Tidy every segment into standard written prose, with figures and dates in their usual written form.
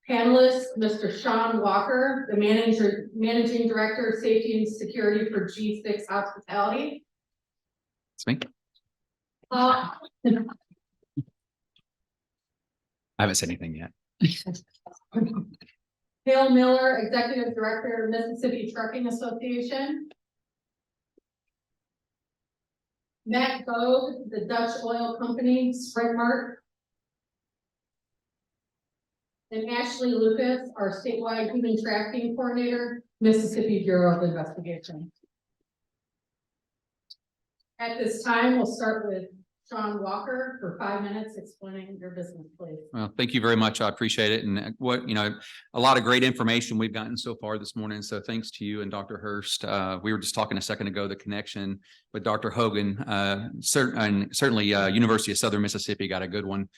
Panelists, Mr. Sean Walker, the Managing Director of Safety and Security for G6 Hospitality. It's me. Uh, I haven't said anything yet. Hale Miller, Executive Director of Mississippi Trucking Association. Matt Gode, the Dutch Oil Company, Sprint Mart. And Ashley Lucas, our statewide human trafficking coordinator, Mississippi Bureau of Investigation. At this time, we'll start with Sean Walker for 5 minutes explaining your business, please. Well, thank you very much. I appreciate it. And a lot of great information we've gotten so far this morning. So thanks to you and Dr. Hurst. We were just talking a second ago, the connection with Dr. Hogan, certainly University of Southern Mississippi got a good one.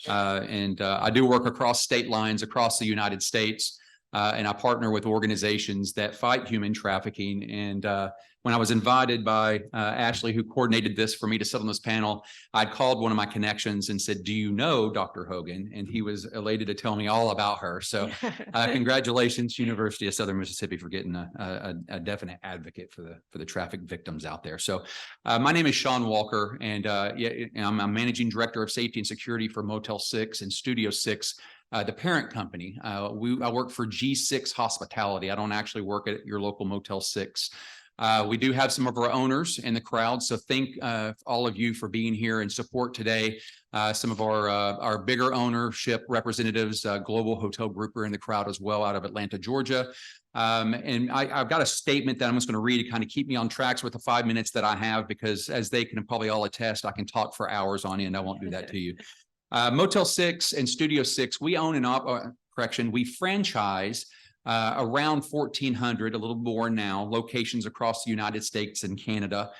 I do work across state lines across the United States, and I partner with organizations that fight human trafficking. And when I was invited by Ashley, who coordinated this for me to sit on this panel, I'd called one of my connections and said, "Do you know Dr. Hogan?" And he was elated to tell me all about her. So congratulations, University of Southern Mississippi, for getting a definite advocate for the traffic victims out there. So my name is Sean Walker, and I'm Managing Director of Safety and Security for Motel 6 and Studio 6. The parent company. I work for G6 Hospitality. I don't actually work at your local Motel 6. We do have some of our owners in the crowd, so thank all of you for being here and support today. Some of our bigger ownership representatives, Global Hotel Group, are in the crowd as well, out of Atlanta, Georgia. And I've got a statement that I'm just going to read to kind of keep me on tracks with the 5 minutes that I have, because as they can probably all attest, I can talk for hours on end. I won't do that to you. Motel 6 and Studio 6, we own and we franchise around 1,400, a little more now, locations across the United States and Canada,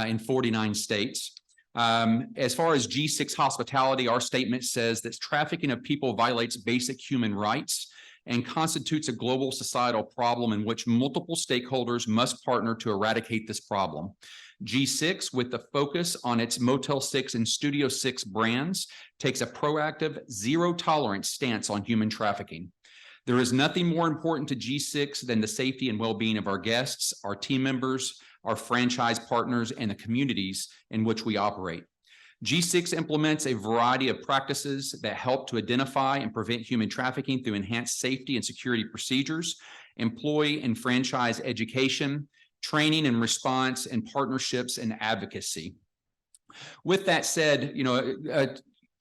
in 49 states. As far as G6 Hospitality, our statement says that trafficking of people violates basic human rights and constitutes a global societal problem in which multiple stakeholders must partner to eradicate this problem. G6, with the focus on its Motel 6 and Studio 6 brands, takes a proactive, zero-tolerance stance on human trafficking. There is nothing more important to G6 than the safety and well-being of our guests, our team members, our franchise partners, and the communities in which we operate. G6 implements a variety of practices that help to identify and prevent human trafficking through enhanced safety and security procedures, employee and franchise education, training and response, and partnerships and advocacy. With that said,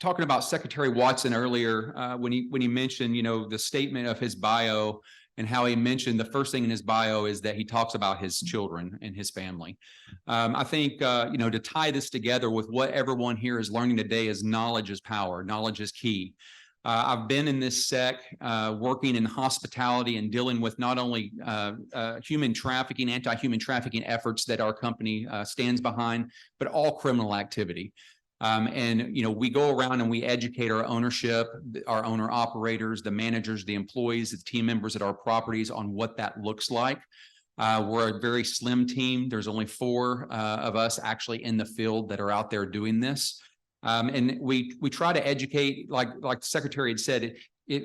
talking about Secretary Watson earlier, when he mentioned, the statement of his bio and how he mentioned the first thing in his bio is that he talks about his children and his family. I think, to tie this together with what everyone here is learning today is knowledge is power. Knowledge is key. I've been in this sec, working in hospitality and dealing with not only human trafficking, anti-human trafficking efforts that our company stands behind, but all criminal activity. We go around and we educate our ownership, our owner operators, the managers, the employees, the team members at our properties on what that looks like. We're a very slim team. There's only 4 of us actually in the field that are out there doing this. And we try to educate, like the secretary had said,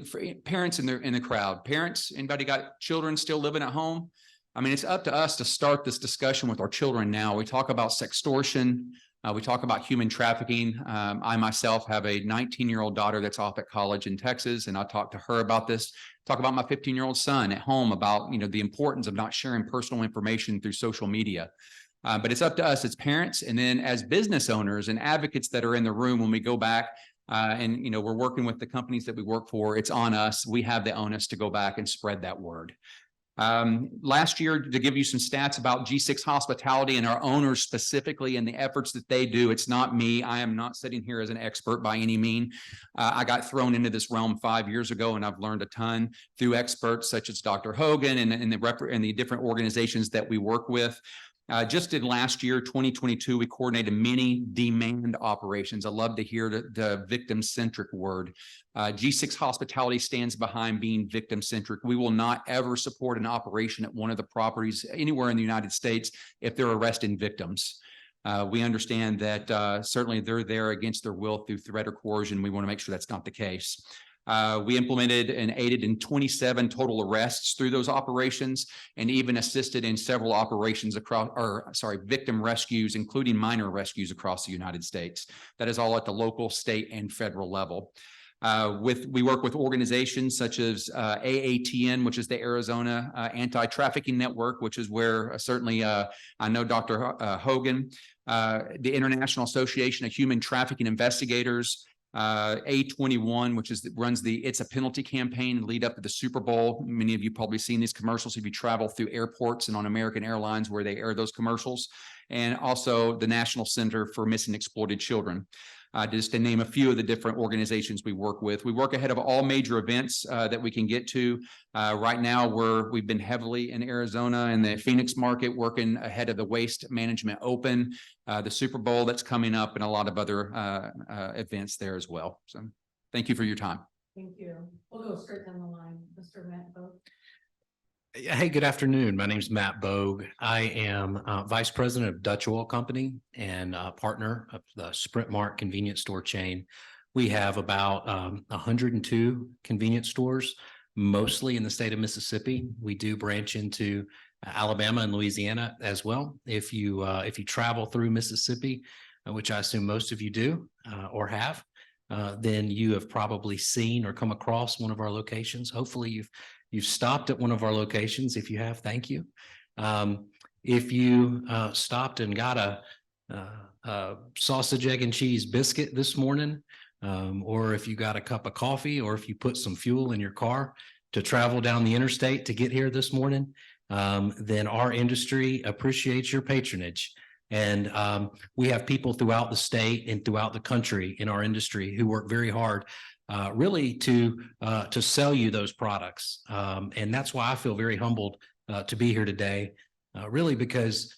for parents in the crowd. Parents, anybody got children still living at home? I mean, it's up to us to start this discussion with our children now. We talk about sextortion. We talk about human trafficking. I myself have a 19-year-old daughter that's off at college in Texas, and I talk to her about this. Talk about my 15-year-old son at home about, the importance of not sharing personal information through social media. But it's up to us as parents, and then as business owners and advocates that are in the room when we go back and we're working with the companies that we work for. It's on us. We have the onus to go back and spread that word. Last year, to give you some stats about G6 Hospitality and our owners specifically and the efforts that they do, it's not me. I am not sitting here as an expert by any mean. I got thrown into this realm 5 years ago, and I've learned a ton through experts such as Dr. Hogan and the different organizations that we work with. Just in last year, 2022, we coordinated many demand operations. I love to hear the victim-centric word. G6 Hospitality stands behind being victim-centric. We will not ever support an operation at one of the properties anywhere in the United States if they're arresting victims. We understand that certainly they're there against their will through threat or coercion. We want to make sure that's not the case. We implemented and aided in 27 total arrests through those operations, and even assisted in several operations victim rescues, including minor rescues across the United States. That is all at the local, state, and federal level. We work with organizations such as AATN, which is the Arizona Anti-Trafficking Network, which is where certainly I know Dr. Hogan, the International Association of Human Trafficking Investigators, A21, which runs the It's a Penalty campaign lead up to the Super Bowl. Many of you probably seen these commercials if you travel through airports and on American Airlines where they air those commercials. And also the National Center for Missing Exploited Children. Just to name a few of the different organizations we work with. We work ahead of all major events that we can get to. Right now, we've been heavily in Arizona and the Phoenix market, working ahead of the Waste Management Open, the Super Bowl that's coming up, and a lot of other events there as well. So thank you for your time. Thank you. We'll go straight down the line. Mr. Matt Bogue. Hey, good afternoon. My name is Matt Bogue. I am Vice President of Dutch Oil Company and partner of the Sprint Mart convenience store chain. We have about 102 convenience stores, mostly in the state of Mississippi. We do branch into Alabama and Louisiana as well. If you travel through Mississippi, which I assume most of you do or have, then you have probably seen or come across one of our locations. Hopefully you've stopped at one of our locations. If you have, thank you. If you stopped and got a sausage, egg, and cheese biscuit this morning, or if you got a cup of coffee, or if you put some fuel in your car to travel down the interstate to get here this morning, then our industry appreciates your patronage. And we have people throughout the state and throughout the country in our industry who work very hard really to sell you those products. And that's why I feel very humbled to be here today, really because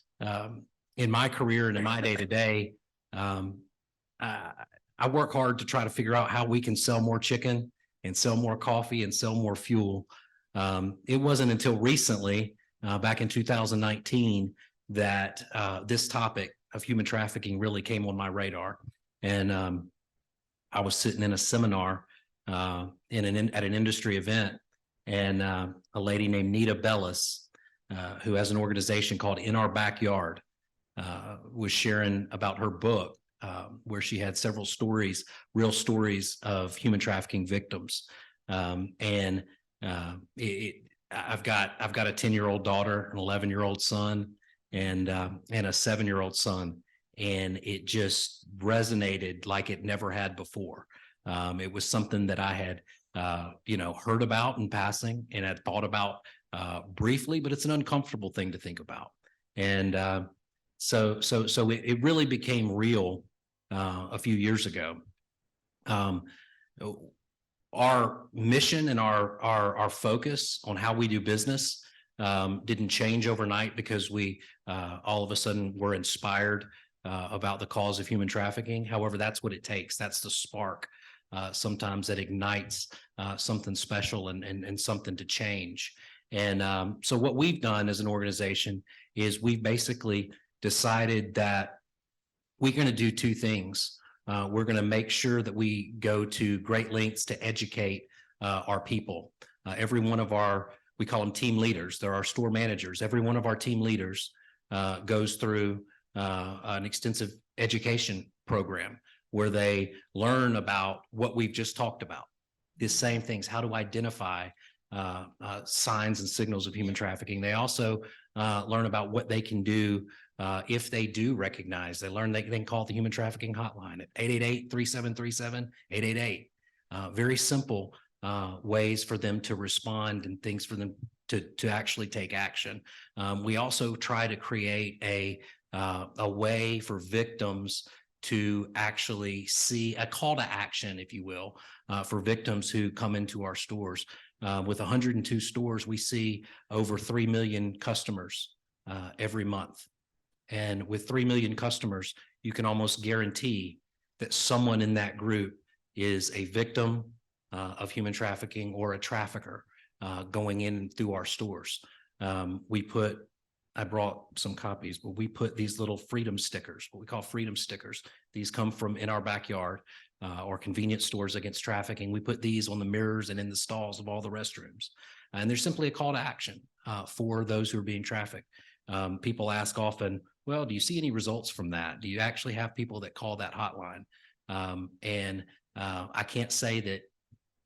in my career and in my day-to-day, I work hard to try to figure out how we can sell more chicken and sell more coffee and sell more fuel. It wasn't until recently, back in 2019, that this topic of human trafficking really came on my radar. And I was sitting in a seminar at an industry event, and a lady named Nita Bellis, who has an organization called In Our Backyard, was sharing about her book, where she had several stories, real stories of human trafficking victims. I've got a 10-year-old daughter, an 11-year-old son, and a 7-year-old son. And it just resonated like it never had before. It was something that I had, heard about in passing and had thought about briefly, but it's an uncomfortable thing to think about. And so it really became real a few years ago. Our mission and our focus on how we do business didn't change overnight because we all of a sudden were inspired about the cause of human trafficking. However, that's what it takes. That's the spark sometimes that ignites something special and something to change. And so what we've done as an organization is we've basically decided that we're going to do two things. We're going to make sure that we go to great lengths to educate our people. Every one of we call them team leaders. They're our store managers. Every one of our team leaders goes through an extensive education program where they learn about what we've just talked about. The same things, how to identify signs and signals of human trafficking. They also learn about what they can do if they do recognize. They learn they can call the human trafficking hotline at 888-3737, 888. Very simple ways for them to respond and things for them to actually take action. We also try to create a way for victims to actually see a call to action, if you will, for victims who come into our stores. With 102 stores, we see over 3 million customers every month. And with 3 million customers, you can almost guarantee that someone in that group is a victim of human trafficking or a trafficker going in through our stores. I brought some copies, but we put these little freedom stickers, what we call freedom stickers. These come from In Our Backyard. or convenience stores against trafficking. We put these on the mirrors and in the stalls of all the restrooms. And there's simply a call to action for those who are being trafficked. People ask often, well, do you see any results from that? Do you actually have people that call that hotline? I can't say that,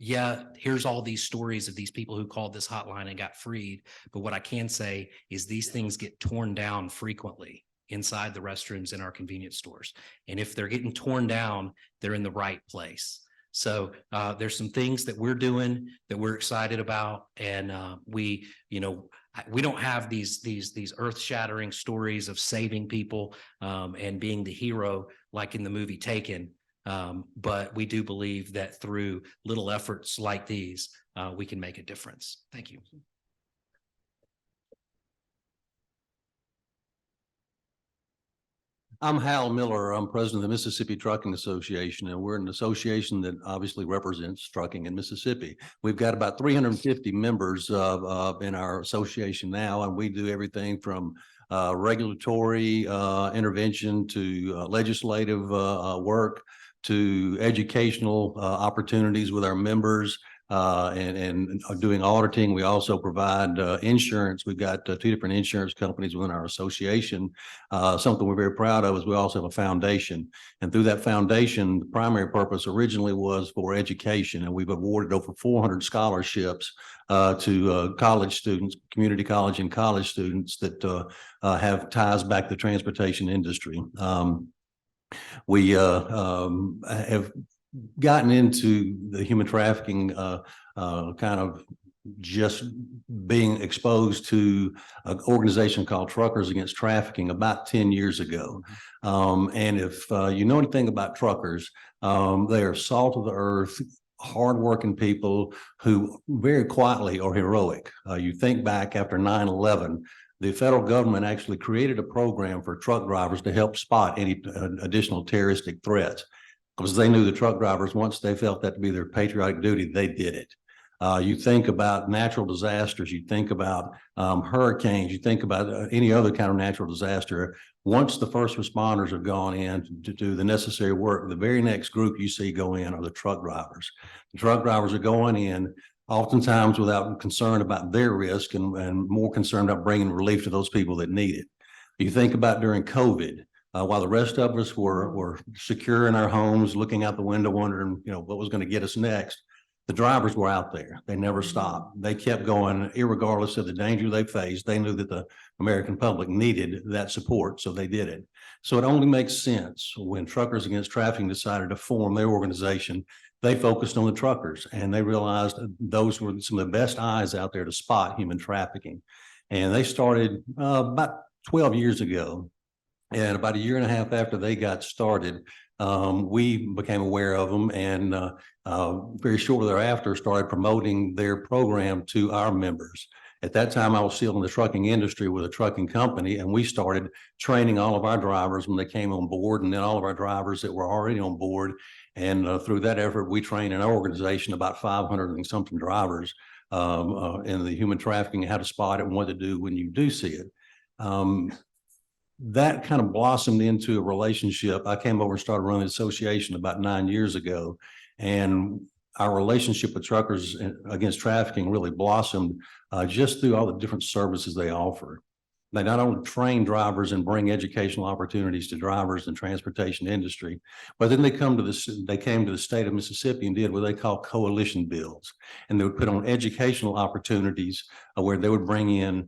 yeah, here's all these stories of these people who called this hotline and got freed. But what I can say is these things get torn down frequently inside the restrooms in our convenience stores. And if they're getting torn down, they're in the right place. So there's some things that we're doing that we're excited about. And we don't have these earth-shattering stories of saving people and being the hero like in the movie Taken. But we do believe that through little efforts like these, we can make a difference. Thank you. I'm Hal Miller. I'm president of the Mississippi Trucking Association, and we're an association that obviously represents trucking in Mississippi. We've got about 350 members in our association now, and we do everything from regulatory intervention to legislative work to educational opportunities with our members. And doing auditing. We also provide insurance. We've got two different insurance companies within our association. Something we're very proud of is we also have a foundation. And through that foundation, the primary purpose originally was for education. And we've awarded over 400 scholarships to college students, community college and college students that have ties back to the transportation industry. We have gotten into the human trafficking kind of just being exposed to an organization called Truckers Against Trafficking about 10 years ago. And if you know anything about truckers, they are salt of the earth, hardworking people who very quietly are heroic. You think back after 9/11, the federal government actually created a program for truck drivers to help spot any additional terroristic threats, because they knew the truck drivers, once they felt that to be their patriotic duty, they did it. You think about natural disasters, you think about hurricanes, you think about any other kind of natural disaster. Once the first responders have gone in to do the necessary work, the very next group you see go in are the truck drivers. The truck drivers are going in oftentimes without concern about their risk and more concerned about bringing relief to those people that need it. You think about during COVID, while the rest of us were secure in our homes, looking out the window, wondering, what was going to get us next, the drivers were out there. They never stopped. They kept going, irregardless of the danger they faced. They knew that the American public needed that support, so they did it. So it only makes sense when Truckers Against Trafficking decided to form their organization. They focused on the truckers, and they realized those were some of the best eyes out there to spot human trafficking. And they started about 12 years ago. And about a year and a half after they got started, we became aware of them, and very shortly thereafter started promoting their program to our members. At that time, I was still in the trucking industry with a trucking company, and we started training all of our drivers when they came on board, and then all of our drivers that were already on board. And through that effort, we trained in our organization about 500 and something drivers in the human trafficking, how to spot it and what to do when you do see it. That kind of blossomed into a relationship. I came over and started running the association about 9 years ago, and our relationship with Truckers Against Trafficking really blossomed just through all the different services they offer. They not only train drivers and bring educational opportunities to drivers in the transportation industry, but then they came to the state of Mississippi and did what they call coalition builds. And they would put on educational opportunities where they would bring in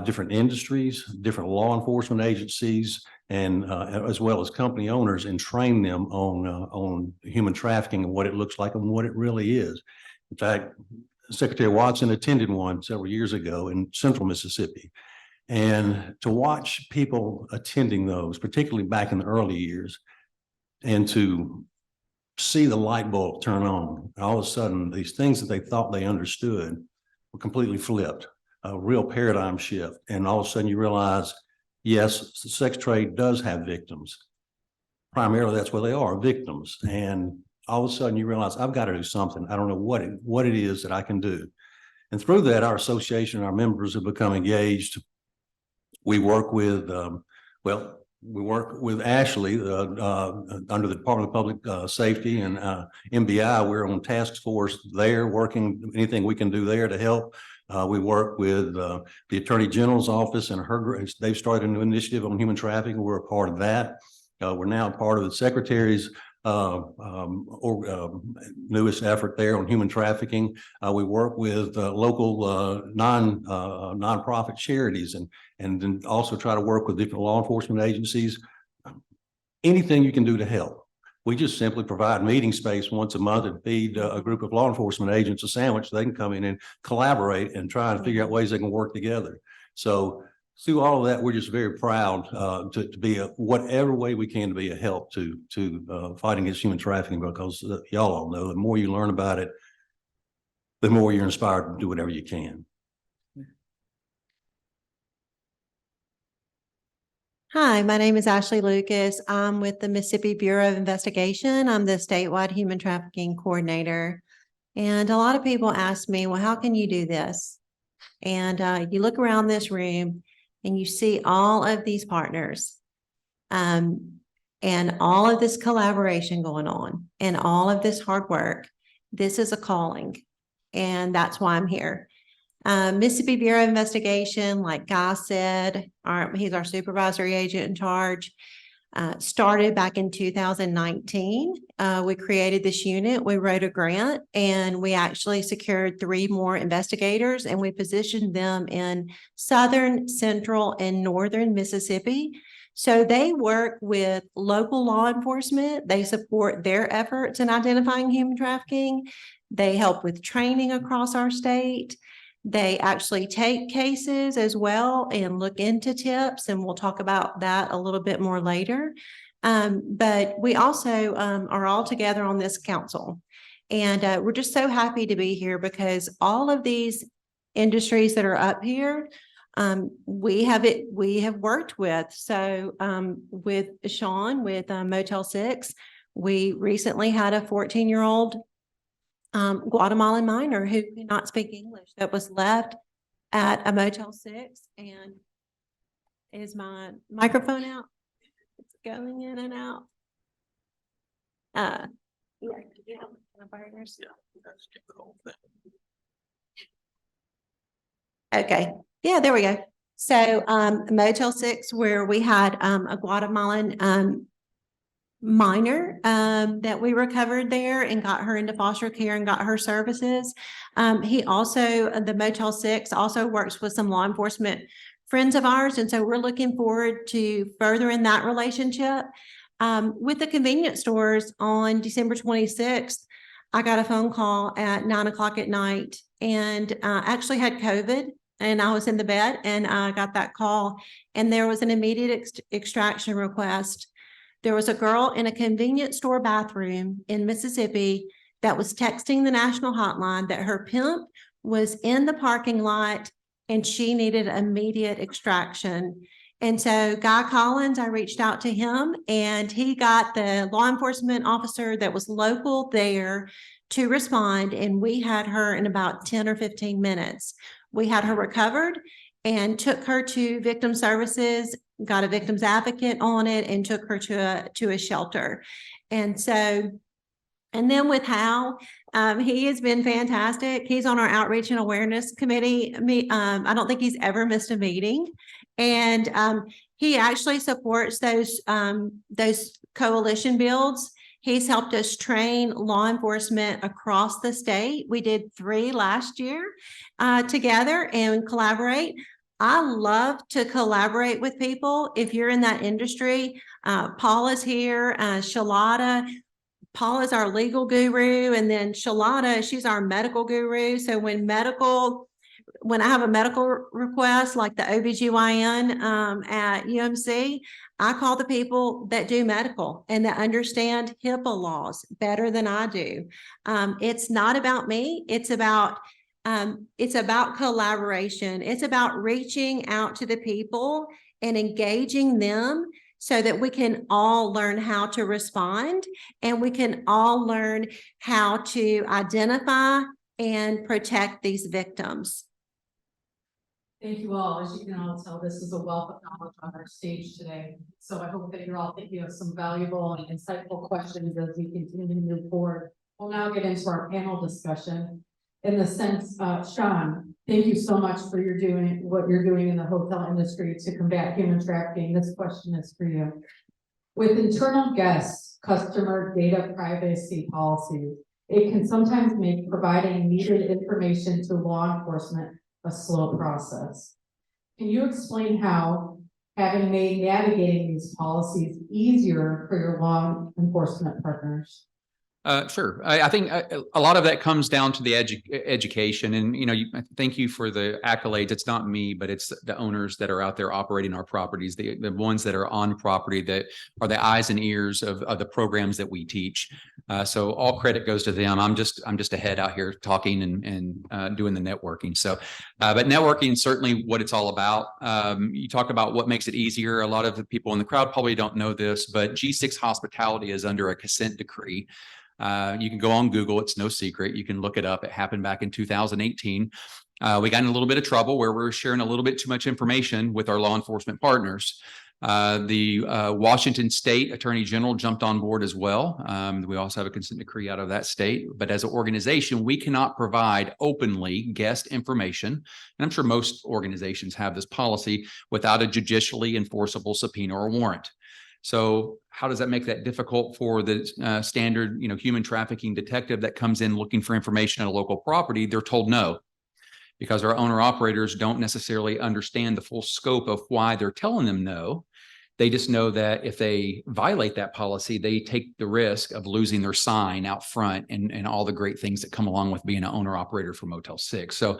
different industries, different law enforcement agencies, and as well as company owners, and train them on human trafficking and what it looks like and what it really is. In fact, Secretary Watson attended one several years ago in central Mississippi. And to watch people attending those, particularly back in the early years, and to see the light bulb turn on, and all of a sudden these things that they thought they understood were completely flipped, a real paradigm shift. And all of a sudden you realize, yes, the sex trade does have victims. Primarily that's where they are, victims. And all of a sudden you realize, I've got to do something. I don't know what it is that I can do. And through that, our association, our members have become engaged. We work with, We work with Ashley, under the Department of Public Safety and MBI. We're on task force there, working anything we can do there to help. We work with the Attorney General's office and they've started a new initiative on human trafficking. We're a part of that. We're now part of the Secretary's newest effort there on human trafficking. We work with local nonprofit charities and then also try to work with different law enforcement agencies. Anything you can do to help. We just simply provide meeting space once a month and feed a group of law enforcement agents a sandwich. They can come in and collaborate and try and figure out ways they can work together. So through all of that, we're just very proud to be whatever way we can to be a help to fighting against human trafficking, because y'all all know the more you learn about it, the more you're inspired to do whatever you can. Hi, my name is Ashley Lucas. I'm with the Mississippi Bureau of Investigation. I'm the statewide human trafficking coordinator. And a lot of people ask me, well, how can you do this? And you look around this room and you see all of these partners and all of this collaboration going on and all of this hard work. This is a calling, and that's why I'm here. Mississippi Bureau of Investigation, like Guy said, he's our supervisory agent in charge, started back in 2019. We created this unit, we wrote a grant, and we actually secured 3 more investigators, and we positioned them in southern, central, and northern Mississippi. So they work with local law enforcement. They support their efforts in identifying human trafficking. They help with training across our state. They actually take cases as well and look into tips, and we'll talk about that a little bit more later. But we also are all together on this council, and we're just so happy to be here because all of these industries that are up here, we have worked with. So with Sean, with Motel 6, we recently had a 14-year-old Guatemalan minor who could not speak English that was left at a Motel 6. And is my microphone out? It's going in and out. Okay. Yeah, there we go. So Motel 6, where we had a Guatemalan minor that we recovered there and got her into foster care and got her services. The Motel 6 also works with some law enforcement friends of ours. And so we're looking forward to furthering that relationship. With the convenience stores on December 26th, I got a phone call at 9 o'clock at night and actually had COVID, and I was in the bed and I got that call, and there was an immediate extraction request. There was a girl in a convenience store bathroom in Mississippi that was texting the national hotline that her pimp was in the parking lot and she needed immediate extraction. And so Guy Collins, I reached out to him, and he got the law enforcement officer that was local there to respond. And we had her in about 10 or 15 minutes. We had her recovered and took her to victim services, got a victim's advocate on it, and took her to a shelter. And so, and then with Hal, he has been fantastic. He's on our outreach and awareness committee. I don't think he's ever missed a meeting. And he actually supports those coalition builds. He's helped us train law enforcement across the state. We did 3 last year together and collaborate. I love to collaborate with people. If you're in that industry, Paula's here, Shalata. Paula's our legal guru, and then Shalata, she's our medical guru. So when I have a medical request like the OBGYN at UMC, I call the people that do medical and that understand HIPAA laws better than I do. It's not about me. It's about collaboration. It's about reaching out to the people and engaging them so that we can all learn how to respond, and we can all learn how to identify and protect these victims. Thank you all. As you can all tell, this is a wealth of knowledge on our stage today. So I hope that you're all thinking of some valuable and insightful questions as we continue to move forward. We'll now get into our panel discussion. In the sense, Sean, thank you so much for what you're doing in the hotel industry to combat human trafficking. This question is for you. With internal guests, customer data privacy policies, it can sometimes make providing needed information to law enforcement a slow process. Can you explain how having made navigating these policies easier for your law enforcement partners? Sure. I think a lot of that comes down to the education, and thank you for the accolades. It's not me, but it's the owners that are out there operating our properties, the ones that are on property that are the eyes and ears of the programs that we teach. So all credit goes to them. I'm just a head out here talking and doing the networking. So, but networking is certainly what it's all about. You talk about what makes it easier. A lot of the people in the crowd probably don't know this, but G6 Hospitality is under a consent decree. You can go on Google. It's no secret. You can look it up. It happened back in 2018. We got in a little bit of trouble where we're sharing a little bit too much information with our law enforcement partners. The Washington State Attorney General jumped on board as well. We also have a consent decree out of that state. But as an organization, we cannot provide openly guest information. And I'm sure most organizations have this policy without a judicially enforceable subpoena or warrant. So how does that make that difficult for the standard, human trafficking detective that comes in looking for information on a local property? They're told no, because our owner operators don't necessarily understand the full scope of why they're telling them no. They just know that if they violate that policy, they take the risk of losing their sign out front and all the great things that come along with being an owner operator for Motel 6. So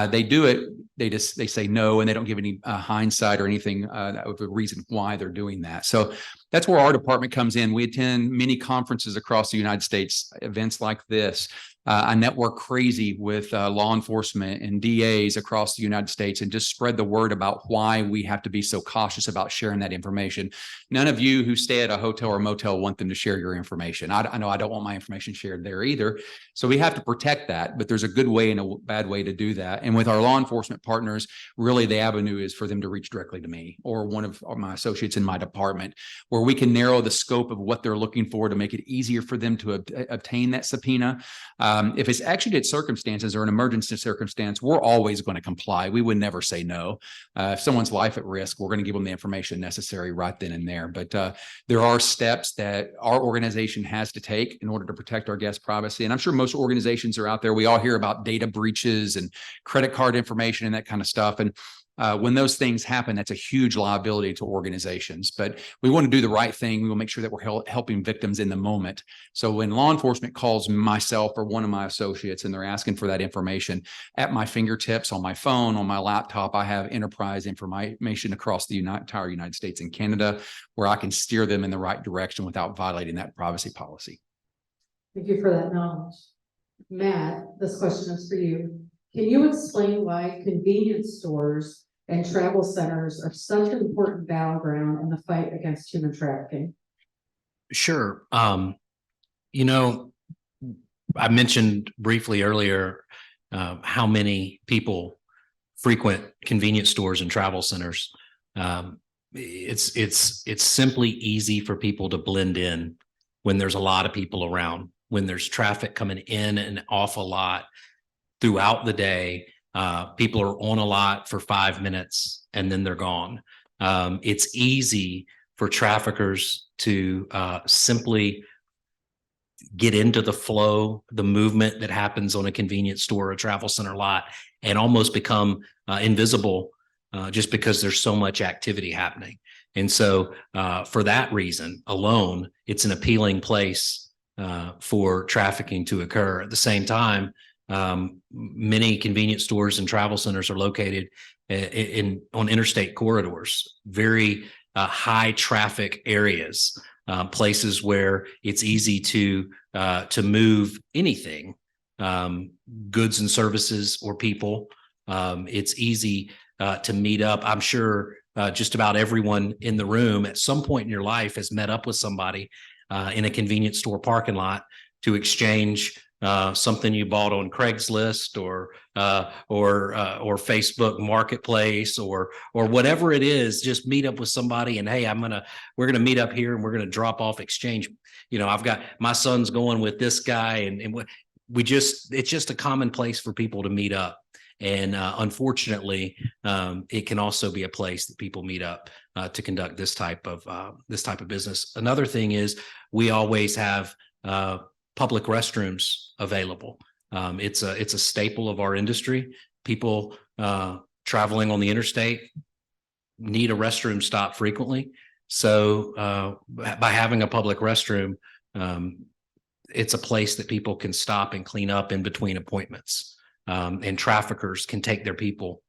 they do it. They say no, and they don't give any hindsight or anything of the reason why they're doing that. So that's where our department comes in. We attend many conferences across the United States, events like this. I network crazy with law enforcement and DAs across the United States and just spread the word about why we have to be so cautious about sharing that information. None of you who stay at a hotel or motel want them to share your information. I know I don't want my information shared there either. So we have to protect that, but there's a good way and a bad way to do that. And with our law enforcement partners, really the avenue is for them to reach directly to me or one of my associates in my department, where we can narrow the scope of what they're looking for to make it easier for them to obtain that subpoena. If it's exigent circumstances or an emergency circumstance, we're always going to comply. We would never say no. If someone's life at risk, we're going to give them the information necessary right then and there. But there are steps that our organization has to take in order to protect our guest privacy. And I'm sure most organizations are out there. We all hear about data breaches and credit card information and that kind of stuff. And when those things happen, that's a huge liability to organizations. But we want to do the right thing. We will make sure that we're helping victims in the moment. So when law enforcement calls myself or one of my associates and they're asking for that information, at my fingertips, on my phone, on my laptop, I have enterprise information across the entire United States and Canada, where I can steer them in the right direction without violating that privacy policy. Thank you for that knowledge. Matt, this question is for you. Can you explain why convenience stores and travel centers are such an important battleground in the fight against human trafficking? Sure. I mentioned briefly earlier how many people frequent convenience stores and travel centers. It's simply easy for people to blend in when there's a lot of people around, when there's traffic coming in and off a lot throughout the day. People are on a lot for 5 minutes and then they're gone. It's easy for traffickers to simply get into the flow, the movement that happens on a convenience store or a travel center lot, and almost become invisible just because there's so much activity happening. And so for that reason alone, it's an appealing place for trafficking to occur. At the same time, many convenience stores and travel centers are located on interstate corridors, very high traffic areas, places where it's easy to move anything, goods and services or people. It's easy to meet up. I'm sure just about everyone in the room at some point in your life has met up with somebody in a convenience store parking lot to exchange something you bought on Craigslist or Facebook Marketplace or whatever it is. Just meet up with somebody and, hey, we're gonna meet up here and we're gonna drop off exchange. You know, I've got my son's going with this guy, and it's just a common place for people to meet up. And unfortunately, it can also be a place that people meet up to conduct this type of business. Another thing is we always have public restrooms available. It's a staple of our industry. People traveling on the interstate need a restroom stop frequently. So by having a public restroom, it's a place that people can stop and clean up in between appointments. And traffickers can take their people,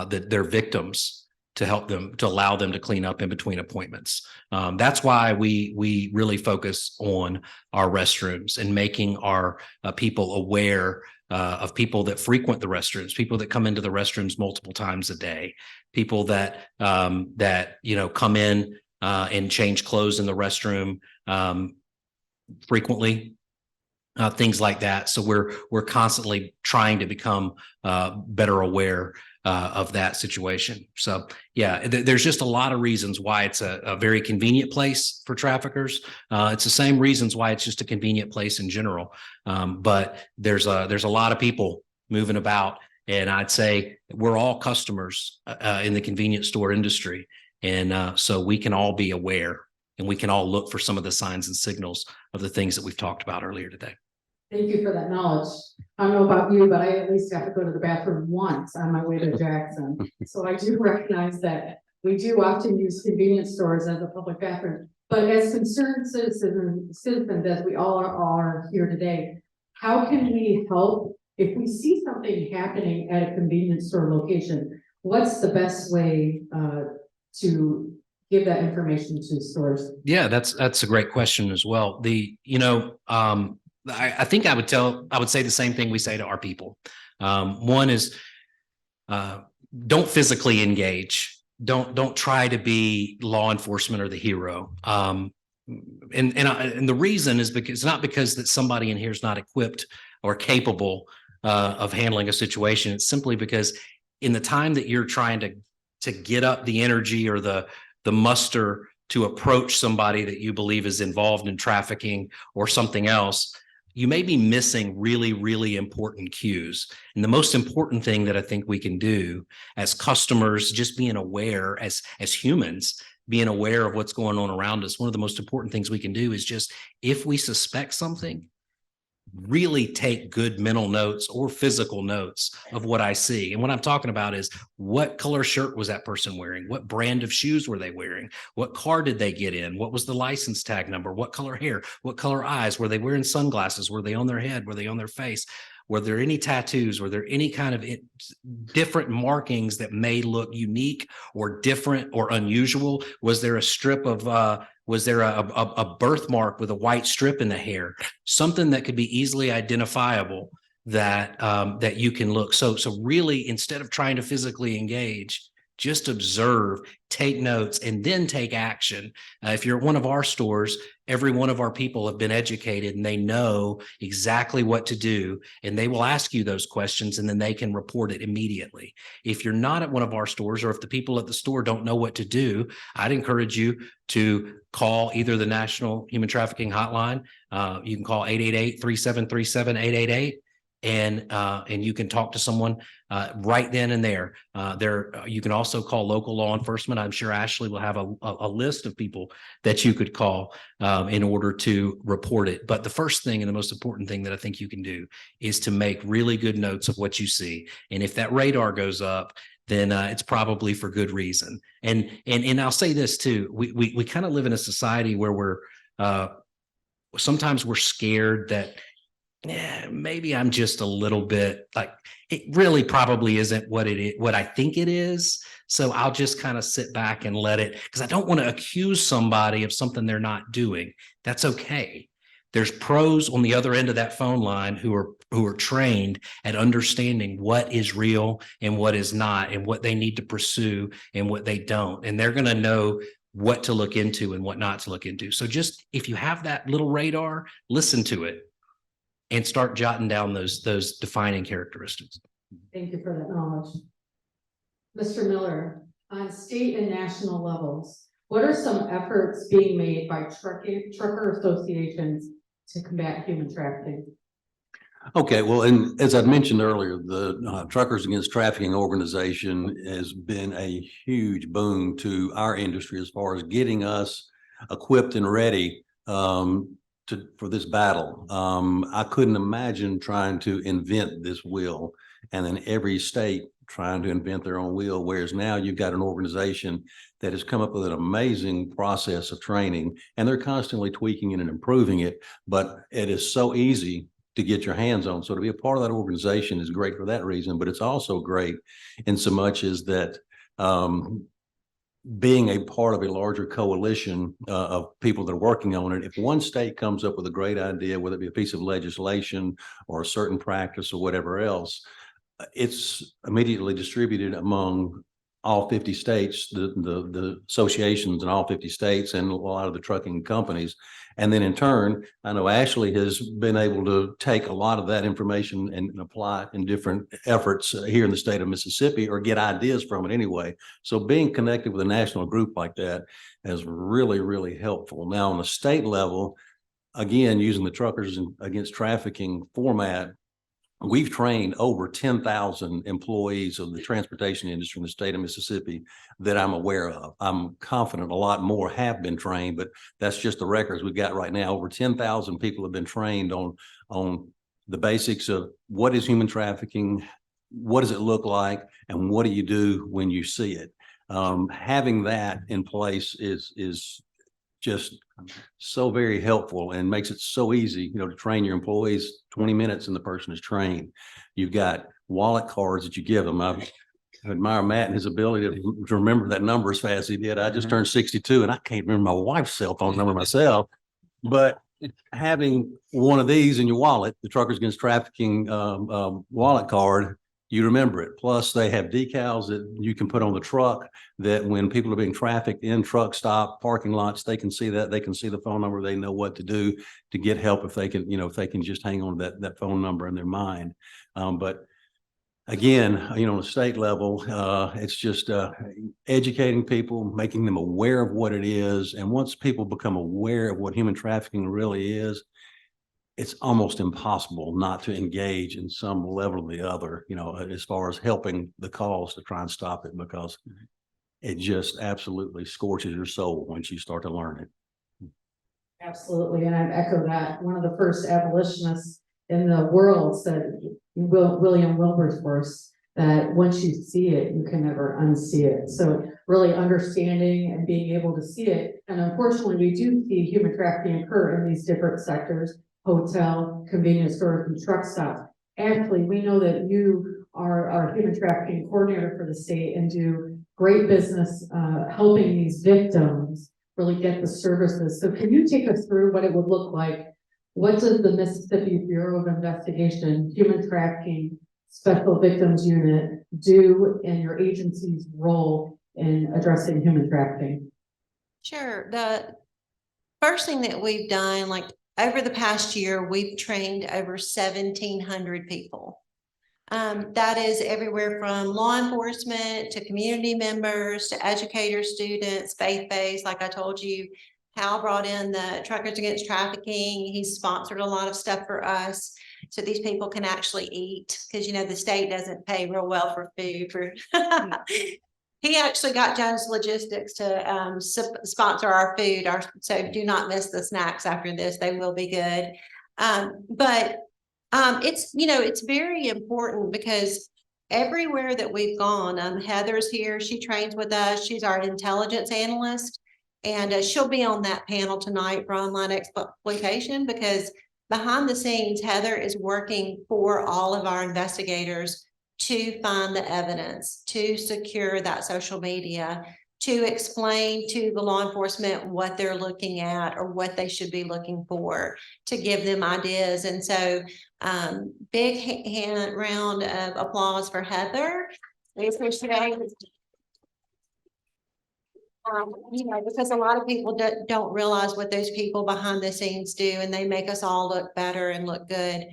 their victims, to help them, to allow them to clean up in between appointments. That's why we really focus on our restrooms and making our people aware of people that frequent the restrooms, people that come into the restrooms multiple times a day, people that come in and change clothes in the restroom frequently. Things like that. So we're constantly trying to become better aware of that situation. So yeah, there's just a lot of reasons why it's a very convenient place for traffickers. It's the same reasons why it's just a convenient place in general. But there's a lot of people moving about, and I'd say we're all customers in the convenience store industry, and so we can all be aware and we can all look for some of the signs and signals of the things that we've talked about earlier today. Thank you for that knowledge. I don't know about you, but I at least have to go to the bathroom once on my way to Jackson. So I do recognize that we do often use convenience stores as a public bathroom. But as concerned citizens, as we all are here today, how can we help if we see something happening at a convenience store location? What's the best way to give that information to stores? Yeah, that's a great question as well. I think I would say the same thing we say to our people. One is don't physically engage. Don't try to be law enforcement or the hero. And the reason is because it's not because that somebody in here is not equipped or capable of handling a situation. It's simply because in the time that you're trying to get up the energy or the muster to approach somebody that you believe is involved in trafficking or something else, you may be missing really, really important cues. And the most important thing that I think we can do as customers, just being aware as humans, being aware of what's going on around us, one of the most important things we can do is just, if we suspect something, really take good mental notes or physical notes of what I see. And what I'm talking about is, what color shirt was that person wearing? What brand of shoes were they wearing? What car did they get in? What was the license tag number? What color hair? What color eyes? Were they wearing sunglasses? Were they on their head? Were they on their face? Were there any tattoos? Were there any kind of different markings that may look unique or different or unusual? Was there a strip of was there a birthmark with a white strip in the hair? Something that could be easily identifiable that you can look. So really, instead of trying to physically engage, just observe, take notes, and then take action. If you're at one of our stores, every one of our people have been educated and they know exactly what to do, and they will ask you those questions and then they can report it immediately. If you're not at one of our stores, or if the people at the store don't know what to do, I'd encourage you to call either the National Human Trafficking Hotline. You can call 888-3737-888. And you can talk to someone right then and there. You can also call local law enforcement. I'm sure Ashley will have a list of people that you could call in order to report it. But the first thing and the most important thing that I think you can do is to make really good notes of what you see. And if that radar goes up, then it's probably for good reason. And I'll say this too: we kind of live in a society where we're sometimes we're scared that, yeah, maybe I'm just a little bit like, it really probably isn't what it is, what I think it is. So I'll just kind of sit back and let it, because I don't want to accuse somebody of something they're not doing. That's okay. There's pros on the other end of that phone line who are trained at understanding what is real and what is not, and what they need to pursue and what they don't. And they're going to know what to look into and what not to look into. So just, if you have that little radar, listen to it. and start jotting down those defining characteristics. Thank you for that knowledge. Mr. Miller, on state and national levels, what are some efforts being made by trucker associations to combat human trafficking? Okay, well, and as I mentioned earlier, the Truckers Against Trafficking organization has been a huge boon to our industry as far as getting us equipped and ready for this battle. I couldn't imagine trying to invent this wheel and then every state trying to invent their own wheel, whereas now you've got an organization that has come up with an amazing process of training, and they're constantly tweaking it and improving it, but it is so easy to get your hands on. So to be a part of that organization is great for that reason, but it's also great in so much as that being a part of a larger coalition of people that are working on it, if one state comes up with a great idea, whether it be a piece of legislation or a certain practice or whatever else, it's immediately distributed among all 50 states, the associations in all 50 states and a lot of the trucking companies. And then in turn, I know Ashley has been able to take a lot of that information and apply it in different efforts here in the state of Mississippi, or get ideas from it anyway. So being connected with a national group like that is really, really helpful. Now on the state level, again, using the Truckers Against Trafficking format, we've trained over 10,000 employees of the transportation industry in the state of Mississippi that I'm aware of. I'm confident a lot more have been trained, but that's just the records we've got right now. Over 10,000 people have been trained on the basics of what is human trafficking, what does it look like, and what do you do when you see it. Having that in place is just so very helpful and makes it so easy, to train your employees. 20 minutes and the person is trained. You've got wallet cards that you give them. I admire Matt and his ability to remember that number as fast as he did. I just turned 62 and I can't remember my wife's cell phone number myself, but having one of these in your wallet, the Truckers Against Trafficking wallet card, you remember it. Plus they have decals that you can put on the truck that when people are being trafficked in truck stop parking lots, they can see that, they can see the phone number, they know what to do to get help if they can, if they can just hang on to that phone number in their mind. But again, on a state level, it's just educating people, making them aware of what it is. And once people become aware of what human trafficking really is, it's almost impossible not to engage in some level or the other, as far as helping the cause to try and stop it, because it just absolutely scorches your soul once you start to learn it. Absolutely, and I'd echo that. One of the first abolitionists in the world said, William Wilberforce, that once you see it, you can never unsee it. So really understanding and being able to see it. And unfortunately, we do see human trafficking occur in these different sectors: hotel, convenience stores, and truck stops. Ashley, we know that you are our human trafficking coordinator for the state and do great business helping these victims really get the services. So can you take us through what it would look like? What does the Mississippi Bureau of Investigation Human Trafficking Special Victims Unit do in your agency's role in addressing human trafficking? Sure. The first thing that we've done, like over the past year, we've trained over 1,700 people. That is everywhere from law enforcement to community members to educators, students, faith-based. Like I told you, Hal brought in the Truckers Against Trafficking. He's sponsored a lot of stuff for us so these people can actually eat, because the state doesn't pay real well for food. He actually got Jones Logistics to sponsor our food. So do not miss the snacks after this; they will be good. But it's very important, because everywhere that we've gone, Heather's here. She trains with us. She's our intelligence analyst, and she'll be on that panel tonight for online exploitation, because behind the scenes, Heather is working for all of our investigators to find the evidence, to secure that social media, to explain to the law enforcement what they're looking at or what they should be looking for, to give them ideas. And so big round of applause for Heather. We appreciate it. Because a lot of people don't realize what those people behind the scenes do, and they make us all look better and look good.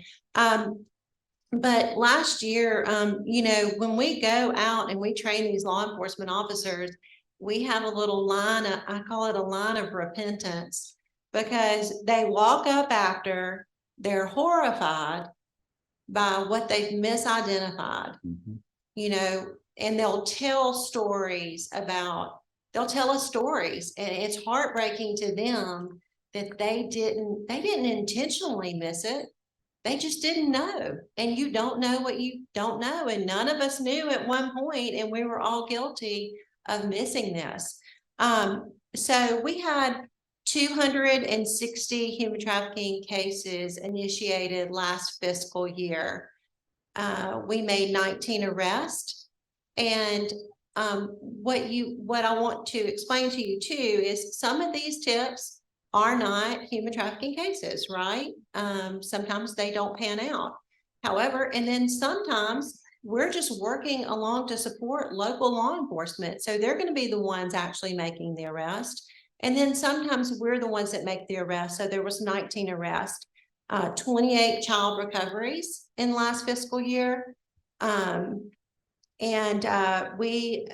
But last year, when we go out and we train these law enforcement officers, we have a little line, I call it a line of repentance, because they walk up after, they're horrified by what they've misidentified, and they'll tell us stories, and it's heartbreaking to them that they didn't intentionally miss it. They just didn't know. And you don't know what you don't know. And none of us knew at one point, and we were all guilty of missing this. So we had 260 human trafficking cases initiated last fiscal year. We made 19 arrests. And what I want to explain to you too is some of these tips are not human trafficking cases, right? Sometimes they don't pan out. However, and then sometimes we're just working along to support local law enforcement. So they're going to be the ones actually making the arrest. And then sometimes we're the ones that make the arrest. So there was 19 arrests, 28 child recoveries in last fiscal year. We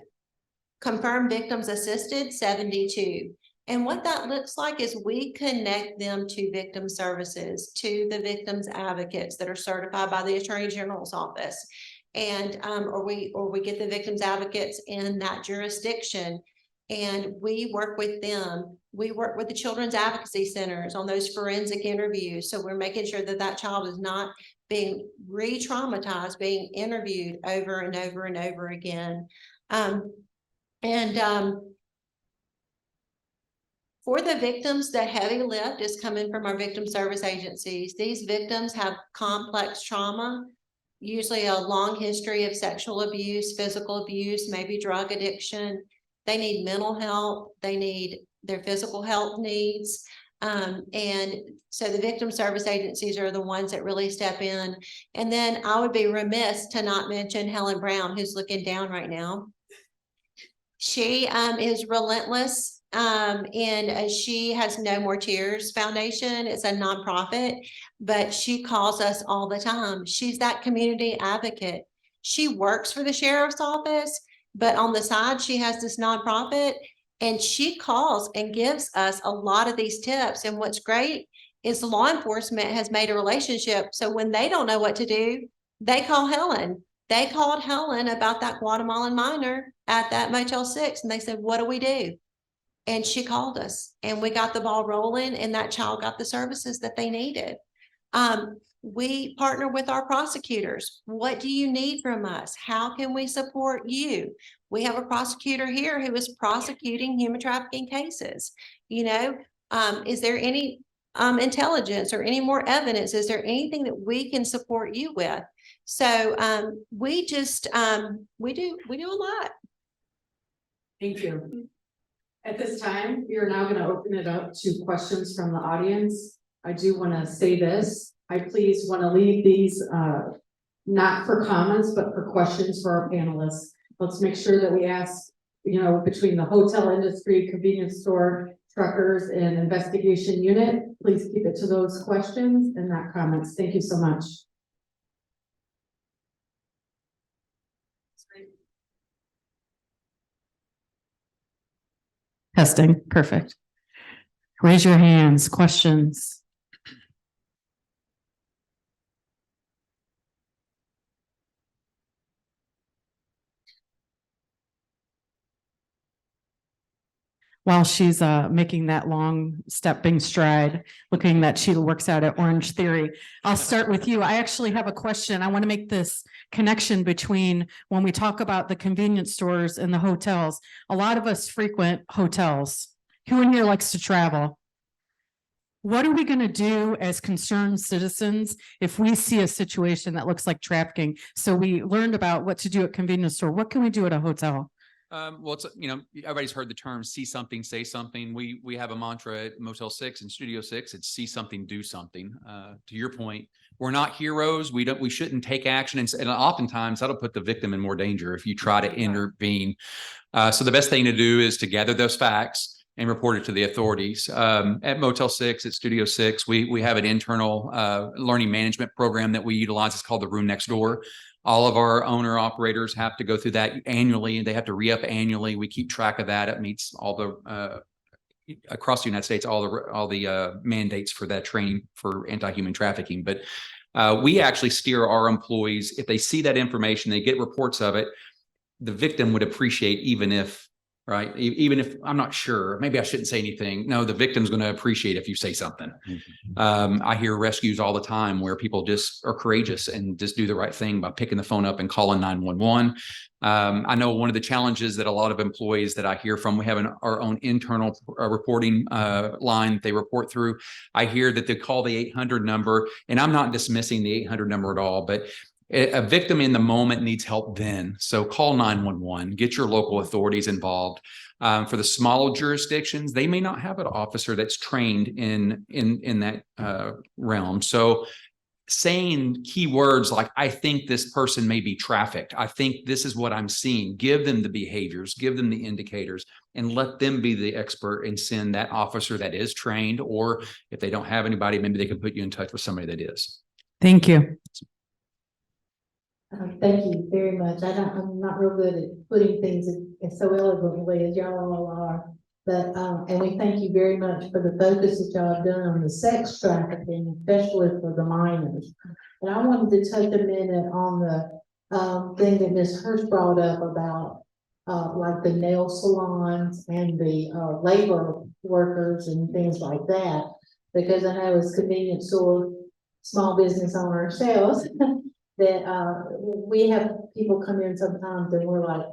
confirmed victims assisted 72. And what that looks like is we connect them to victim services, to the victims advocates that are certified by the Attorney General's office. And or we get the victims advocates in that jurisdiction, and we work with them. We work with the children's advocacy centers on those forensic interviews. So we're making sure that that child is not being re-traumatized, being interviewed over and over and over again. For the victims, the heavy lift is coming from our victim service agencies. These victims have complex trauma, usually a long history of sexual abuse, physical abuse, maybe drug addiction. They need mental health. They need their physical health needs. And so the victim service agencies are the ones that really step in. And then I would be remiss to not mention Helen Brown, who's looking down right now. She is relentless. And she has No More Tears Foundation. It's a nonprofit, but she calls us all the time. She's that community advocate. She works for the sheriff's office, but on the side, she has this nonprofit, and she calls and gives us a lot of these tips. And what's great is law enforcement has made a relationship. So when they don't know what to do, they call Helen. They called Helen about that Guatemalan minor at that Motel 6, and they said, what do we do? And she called us, and we got the ball rolling, and that child got the services that they needed. We partner with our prosecutors. What do you need from us? How can we support you? We have a prosecutor here who is prosecuting human trafficking cases. Is there any intelligence or any more evidence? Is there anything that we can support you with? So we just we do a lot. Thank you. At this time, we are now going to open it up to questions from the audience. I do want to say this. I please want to leave these not for comments, but for questions for our panelists. Let's make sure that we ask, between the hotel industry, convenience store, truckers, and investigation unit, please keep it to those questions and not comments. Thank you so much. Testing, perfect. Raise your hands, questions. While she's making that long stepping stride, looking that she works out at Orange Theory, I'll start with you. I actually have a question. I want to make this connection between when we talk about the convenience stores and the hotels. A lot of us frequent hotels. Who in here likes to travel? What are we going to do as concerned citizens if we see a situation that looks like trafficking? So we learned about what to do at convenience store. What can we do at a hotel? Well, it's, everybody's heard the term see something, say something. We have a mantra at Motel 6 and Studio 6. It's see something, do something. To your point, we're not heroes. We shouldn't take action. And oftentimes that'll put the victim in more danger if you try to intervene. So the best thing to do is to gather those facts and report it to the authorities. At Motel 6, at Studio 6, we have an internal learning management program that we utilize. It's called the Room Next Door. All of our owner operators have to go through that annually, and they have to re-up annually. We keep track of that. It meets all the across the United States, all the mandates for that training for anti-human trafficking. But we actually steer our employees. If they see that information, they get reports of it, the victim would appreciate, even if, right, even if I'm not sure, maybe I shouldn't say anything. No, the victim's going to appreciate if you say something. I hear rescues all the time where people just are courageous and just do the right thing by picking the phone up and calling 911. I know one of the challenges that a lot of employees that I hear from, we have our own internal reporting line that they report through. I hear that they call the 800 number, and I'm not dismissing the 800 number at all, but a victim in the moment needs help then. So call 911, get your local authorities involved. For the smaller jurisdictions, they may not have an officer that's trained in that realm. So saying key words like, I think this person may be trafficked. I think this is what I'm seeing. Give them the behaviors, give them the indicators, and let them be the expert and send that officer that is trained. Or if they don't have anybody, maybe they can put you in touch with somebody that is. Thank you. Thank you very much. I'm not real good at putting things so eloquently as y'all all are. But, and we thank you very much for the focus that y'all have done on the sex trafficking, especially for the minors. And I wanted to take a minute on the, thing that Ms. Hurst brought up about, like the nail salons and the, labor workers and things like that. Because I know as convenience store, small business owner ourselves, that we have people come in sometimes and we're like,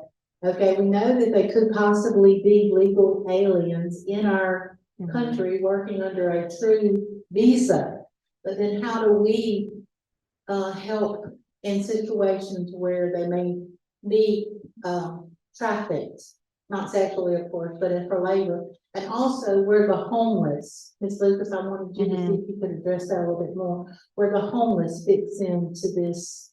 okay, we know that they could possibly be legal aliens in our country working under a true visa. But then how do we help in situations where they may be trafficked, not sexually, of course, but for labor? And also where the homeless, Ms. Lucas, I wanted you to see if you could address that a little bit more, where the homeless fits into this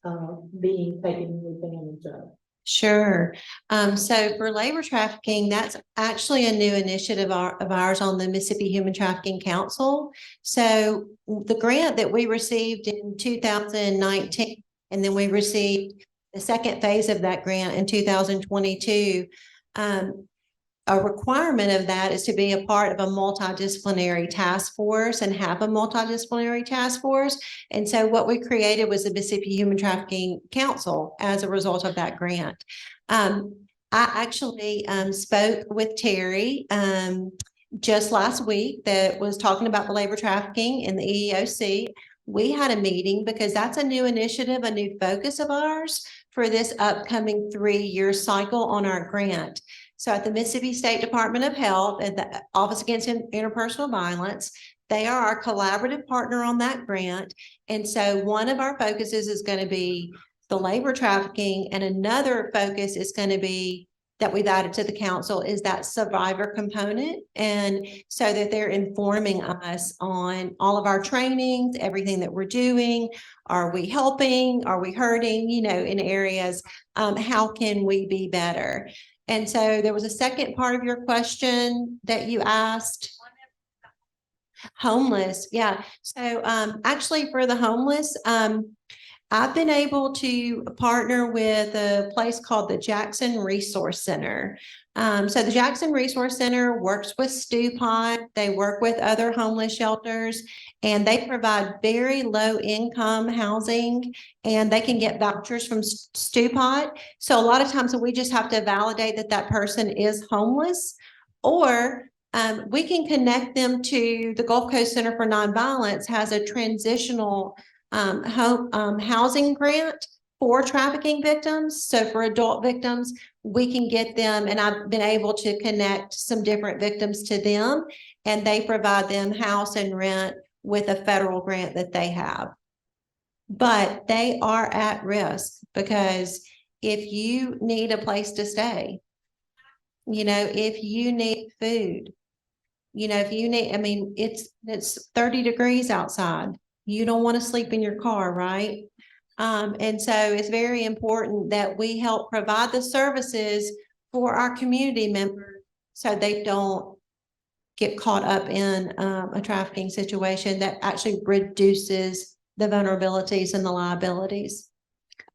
being taken advantage of. Sure. So for labor trafficking, that's actually a new initiative of ours on the Mississippi Human Trafficking Council. So the grant that we received in 2019, and then we received the second phase of that grant in 2022, a requirement of that is to be a part of a multidisciplinary task force and have a multidisciplinary task force. And so what we created was the Mississippi Human Trafficking Council as a result of that grant. I actually spoke with Terry just last week that was talking about the labor trafficking in the EEOC. We had a meeting because that's a new initiative, a new focus of ours for this upcoming 3-year cycle on our grant. So at the Mississippi State Department of Health and the Office Against Interpersonal Violence, they are our collaborative partner on that grant. And so one of our focuses is going to be the labor trafficking, and another focus is going to be that we've added to the council is that survivor component. And so that they're informing us on all of our trainings, everything that we're doing. Are we helping? Are we hurting? You know, in areas, how can we be better? And so there was a second part of your question that you asked. Homeless. Yeah. So actually for the homeless, I've been able to partner with a place called the Jackson Resource Center. So the Jackson Resource Center works with StuPot. They work with other homeless shelters, and they provide very low income housing, and they can get vouchers from StuPot. So a lot of times we just have to validate that that person is homeless, or we can connect them to the Gulf Coast Center for Nonviolence has a transitional housing grant for trafficking victims. So for adult victims, we can get them, and I've been able to connect some different victims to them, and they provide them house and rent with a federal grant that they have. But they are at risk because if you need a place to stay, you know, if you need food, you know, if you need, I mean, it's 30 degrees outside. You don't want to sleep in your car, right? And so it's very important that we help provide the services for our community members so they don't get caught up in a trafficking situation that actually reduces the vulnerabilities and the liabilities.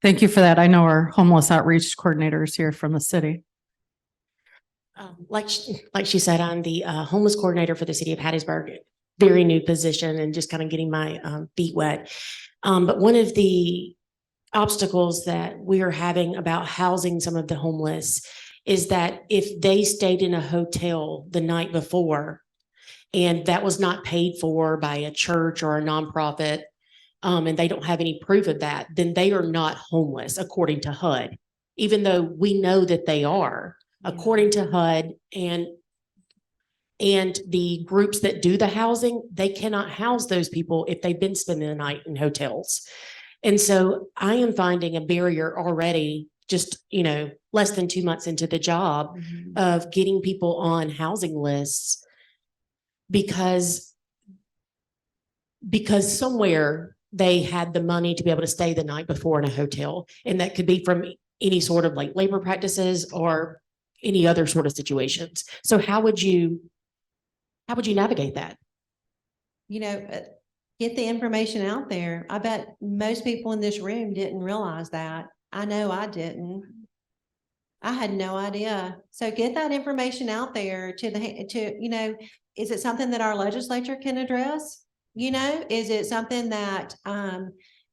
Thank you for that. I know our homeless outreach coordinators here from the city. Like she said, I'm the homeless coordinator for the city of Hattiesburg. Very new position and just kind of getting my feet wet. But one of the obstacles that we are having about housing some of the homeless is that if they stayed in a hotel the night before and that was not paid for by a church or a nonprofit, and they don't have any proof of that, then they are not homeless according to HUD, even though we know that they are. According to HUD and the groups that do the housing, they cannot house those people if they've been spending the night in hotels. And so I am finding a barrier already, just, less than 2 months into the job of getting people on housing lists because somewhere they had the money to be able to stay the night before in a hotel. And that could be from any sort of like labor practices or any other sort of situations. So how would you navigate that? Get the information out there. I bet most people in this room didn't realize that. I know I didn't. I had no idea. So get that information out there is it something that our legislature can address? Is it something that,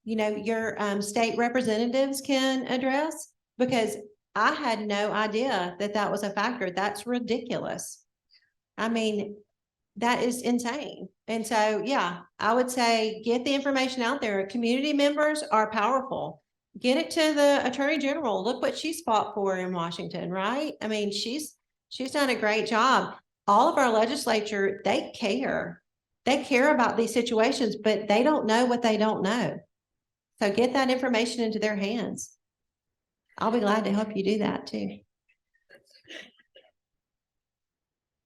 your state representatives can address? Because I had no idea that that was a factor. That's ridiculous. I mean, that is insane. And so, yeah, I would say get the information out there. Community members are powerful. Get it to the Attorney General. Look what she's fought for in Washington, right? I mean, she's done a great job. All of our legislature, they care. They care about these situations, but they don't know what they don't know. So get that information into their hands. I'll be glad to help you do that too.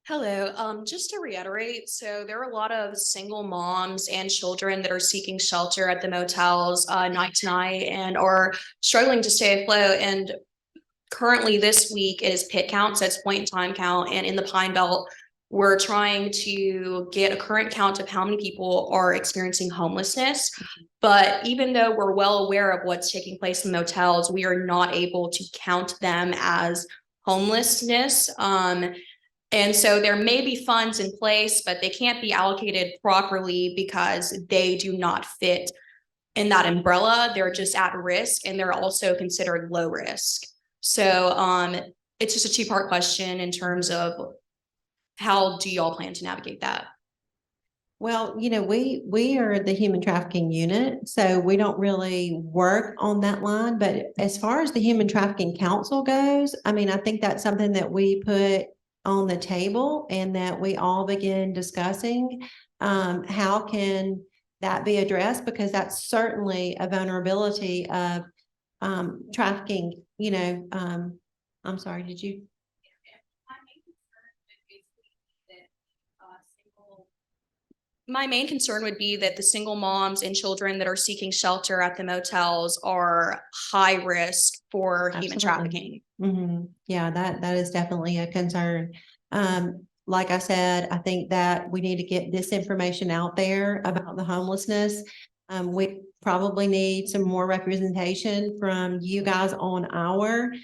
Hello, just to reiterate, so there are a lot of single moms and children that are seeking shelter at the motels night to night and are struggling to stay afloat. And currently this week is pit count, so it's point in time count. And in the Pine Belt, we're trying to get a current count of how many people are experiencing homelessness. But even though we're well aware of what's taking place in motels, we are not able to count them as homelessness. And so there may be funds in place, but they can't be allocated properly because they do not fit in that umbrella. They're just at risk and they're also considered low risk. So it's just a two-part question in terms of how do y'all plan to navigate that? Well, we are the human trafficking unit, so we don't really work on that line. But as far as the Human Trafficking Council goes, I mean, I think that's something that we put on the table and that we all begin discussing. How can that be addressed? Because that's certainly a vulnerability of trafficking, I'm sorry, did you? My main concern would be that the single moms and children that are seeking shelter at the motels are high risk for human Absolutely. trafficking. Mm-hmm. Yeah, that is definitely a concern. Like I said, I think that we need to get this information out there about the homelessness. We probably need some more representation from you guys on our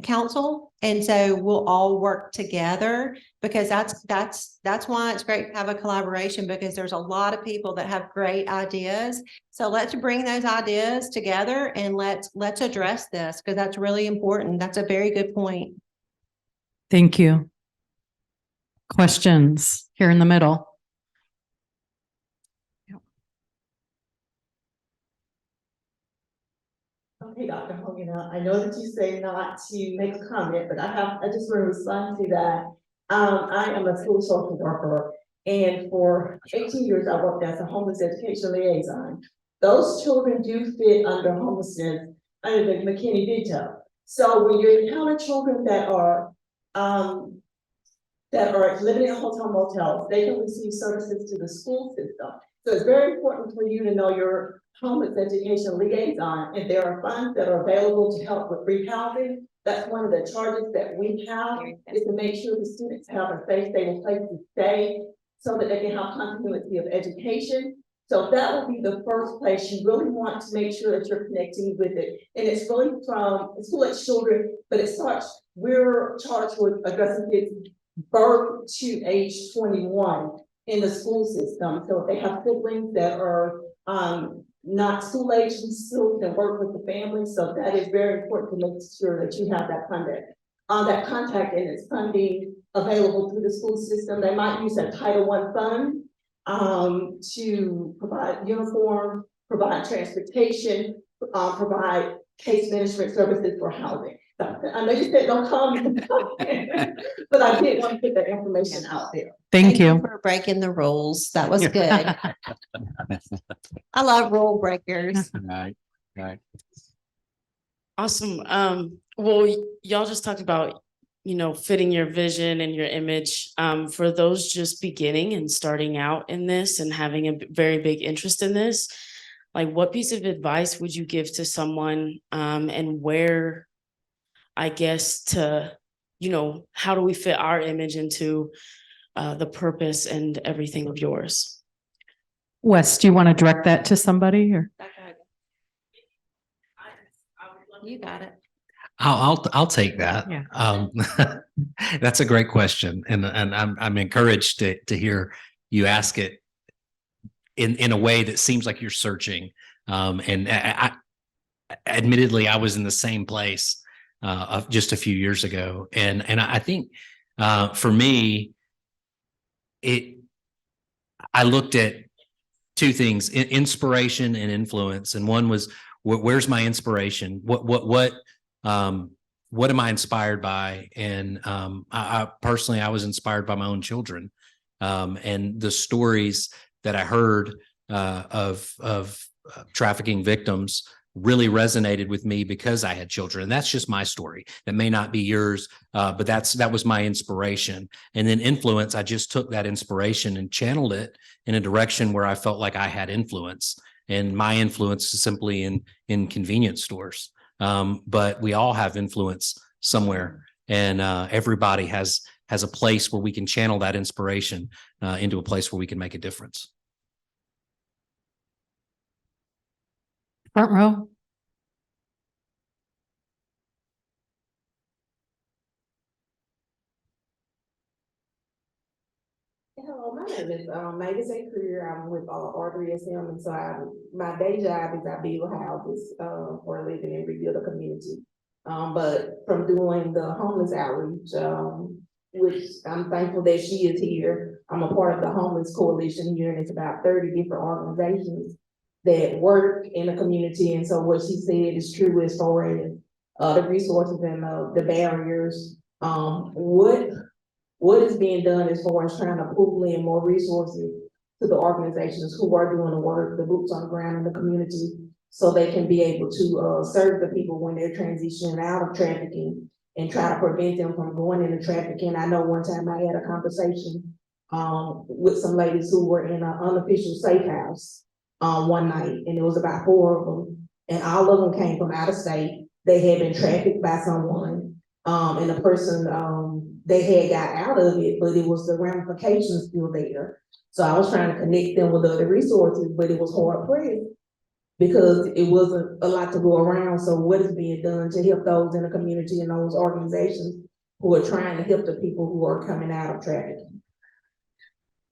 council. And so we'll all work together because that's why it's great to have a collaboration, because there's a lot of people that have great ideas. So let's bring those ideas together and let's address this, because that's really important. That's a very good point. Thank you. Questions here in the middle? Okay, Dr. Hogan, I know that you say not to make a comment, but I just want to respond to that. I am a school social worker, and for 18 years, I worked as a homeless education liaison. Those children do fit under homelessness under the McKinney veto. So when you encounter children that are living in hotel motels, they can receive services to the school system. So it's very important for you to know your homeless education liaison, and there are funds that are available to help with free housing. That's one of the charges that we have, is to make sure the students have a safe, stable place to stay so that they can have continuity of education. So that will be the first place you really want to make sure that you're connecting with it. And it's really from school age children, but it starts, we're charged with addressing kids birth to age 21 in the school system. So if they have siblings that are not school age, we still can work with the family. So that is very important to make sure that you have that funding, that contact, and its funding available through the school system. They might use that Title I fund to provide uniform, provide transportation, provide case management services for housing. So, I know you said don't call me, but I did want to put that information out there. Thank you. For breaking the rules. That was good. I love rule breakers. Right, right. Awesome. Well, y'all just talked about, fitting your vision and your image. For those just beginning and starting out in this and having a very big interest in this, like what piece of advice would you give to someone, and where, I guess, to, how do we fit our image into the purpose and everything of yours? Wes, do you want to direct that to somebody or? You got it. I'll take that. Yeah. That's a great question, and I'm encouraged to hear you ask it in a way that seems like you're searching. And I admittedly, I was in the same place of just a few years ago, and I think for me, I looked at two things: inspiration and influence. And one was, where's my inspiration? What am I inspired by? And I personally, I was inspired by my own children, and the stories that I heard of trafficking victims really resonated with me because I had children. And that's just my story. That may not be yours, but that was my inspiration. And then influence, I just took that inspiration and channeled it in a direction where I felt like I had influence. And my influence is simply in convenience stores. But we all have influence somewhere, and everybody has a place where we can channel that inspiration into a place where we can make a difference. Front row. Hello, my name is Mavis A. Career. I'm with R3SM, and so my day job is I build houses for a living and rebuild a community. But from doing the homeless outreach, which I'm thankful that she is here. I'm a part of the Homeless Coalition here, and it's about 30 different organizations that work in the community. And so what she said is true as far as the resources and the barriers. What is being done as far as trying to pull in more resources to the organizations who are doing the work, the boots on the ground in the community, so they can be able to serve the people when they're transitioning out of trafficking and try to prevent them from going into trafficking. I know one time I had a conversation with some ladies who were in an unofficial safe house one night, and it was about 4 of them, and all of them came from out of state. They had been trafficked by someone, and the person they had got out of it, but it was the ramifications still there. So I was trying to connect them with other resources, but it was hard pressed because it wasn't a lot to go around. So what is being done to help those in the community and those organizations who are trying to help the people who are coming out of trafficking?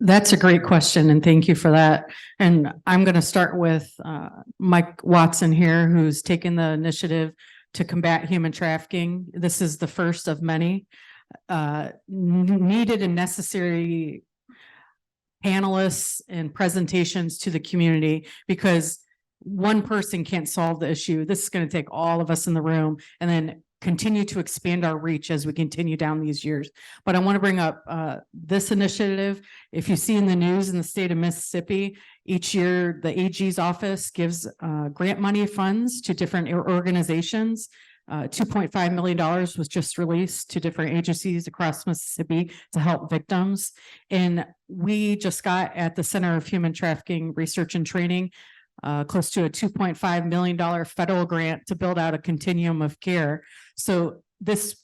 That's a great question, and thank you for that. And I'm going to start with Mike Watson here, who's taken the initiative to combat human trafficking. This is the first of many needed and necessary panelists and presentations to the community, because one person can't solve the issue. This is going to take all of us in the room, and then continue to expand our reach as we continue down these years. But I want to bring up this initiative. If you see in the news in the state of Mississippi, each year the AG's office gives grant money funds to different organizations $2.5 million was just released to different agencies across Mississippi to help victims. And we just got at the Center of Human Trafficking Research and Training close to a $2.5 million federal grant to build out a continuum of care. So this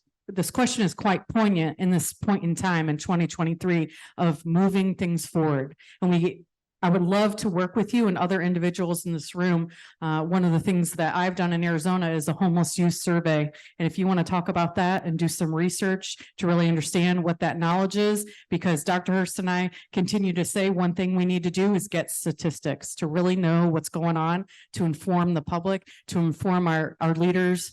question is quite poignant in this point in time in 2023 of moving things forward. And I would love to work with you and other individuals in this room. One of the things that I've done in Arizona is a homeless youth survey. And if you want to talk about that and do some research to really understand what that knowledge is, because Dr. Hurst and I continue to say one thing we need to do is get statistics to really know what's going on, to inform the public, to inform our leaders,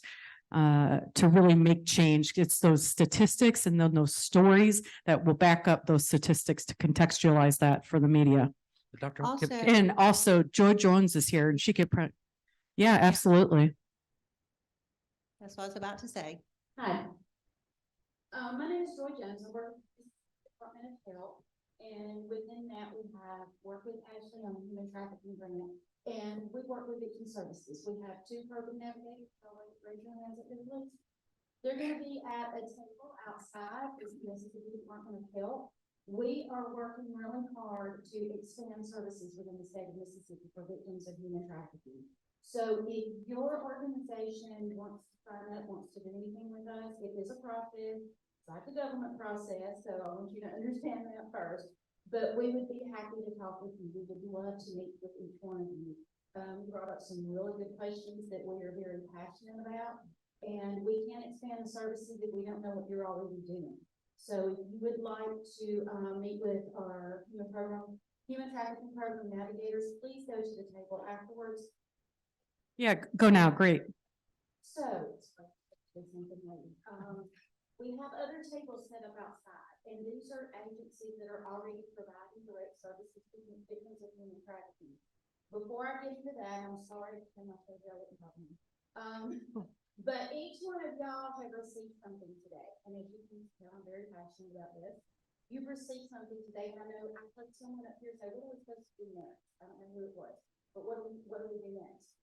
to really make change. It's those statistics and then those stories that will back up those statistics to contextualize that for the media. Dr. Also- And also Joy Jones is here and she could print. Yeah, absolutely. That's what I was about to say. Hi. My name is Joy Jones. I work with the Department of Health. And within that, we have worked with Ashley on the human trafficking grant. And we work with victim services. We have 2 program navigators. Raise your hands at this list. They're gonna be at a table outside of the Mississippi Department of Health. We are working really hard to expand services within the state of Mississippi for victims of human trafficking. So if your organization wants to sign up, wants to do anything with us, it is a process. It's like a government process, so I want you to understand that first. But we would be happy to talk with you. We would love to meet with each one of you. You brought up some really good questions that we are very passionate about. And we can't expand the services if we don't know what you're already doing. So if you would like to meet with our human trafficking program navigators, please go to the table afterwards. Yeah, go now. Great. So, we have other tables set up outside, and these are agencies that are already providing direct services to victims of human trafficking. Before I get into that, I'm sorry to come up there, but each one of y'all have received something today, and as you can tell, I'm very passionate about this. You've received something today, and I know I heard someone up here say, "What are we supposed to do next?" I don't know who it was, but what do we do next?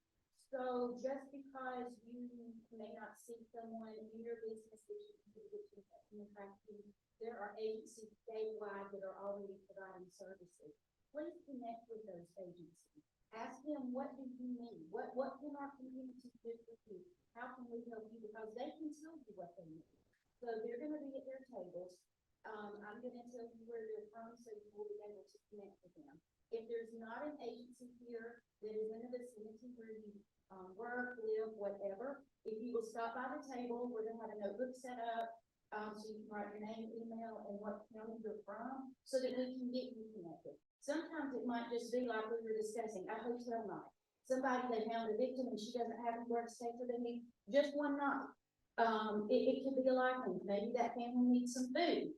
So just because you may not see someone in your business that you can do human trafficking, there are agencies statewide that are already providing services. Please connect with those agencies. Ask them, what do you need? What can our community do for you? How can we help you? Because they can tell you what they need. So they're gonna be at their tables. I'm gonna tell you where they're from, so you will be able to connect with them. If there's not an agency here that is in the vicinity where you work, live, whatever, if you will stop by the table, we're gonna have a notebook set up, so you can write your name, email, and what county you're from, so that we can get you connected. Sometimes it might just be like we were discussing, a hotel night. Somebody, they found a victim and she doesn't have anywhere to stay for the night, just one night. It could be a lifeline. Maybe that family needs some food.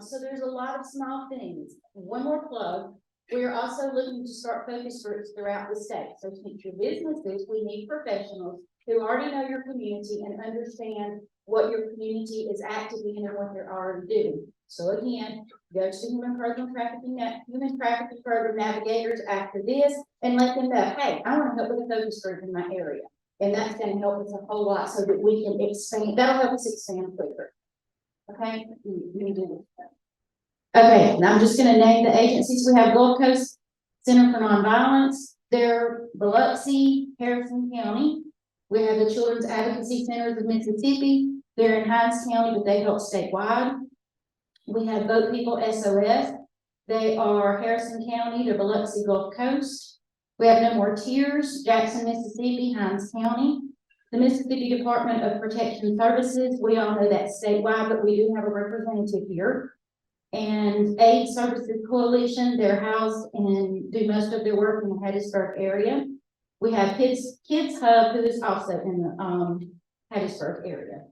So there's a lot of small things. One more plug. We are also looking to start focus groups throughout the state. So to teach your businesses, we need professionals who already know your community and understand what your community is active in and what they're already doing. So again, go to human trafficking program navigators after this and let them know, hey, I want to help with a focus group in my area. And that's going to help us a whole lot so that we can expand. That'll help us expand quicker. Okay. Okay, now I'm just gonna name the agencies. We have Gulf Coast Center for Nonviolence. They're Biloxi, Harrison County. We have the Children's Advocacy Centers of Mississippi. They're in Hinds County, but they help statewide. We have Boat People SOS. They are Harrison County, they're Biloxi, Gulf Coast. We have No More Tears, Jackson, Mississippi, Hinds County. The Mississippi Department of Protection Services, we all know that's statewide, but we do have a representative here. And Aid Services Coalition, they're housed and do most of their work in the Hattiesburg area. We have Kids Hub, who is also in the Hattiesburg area.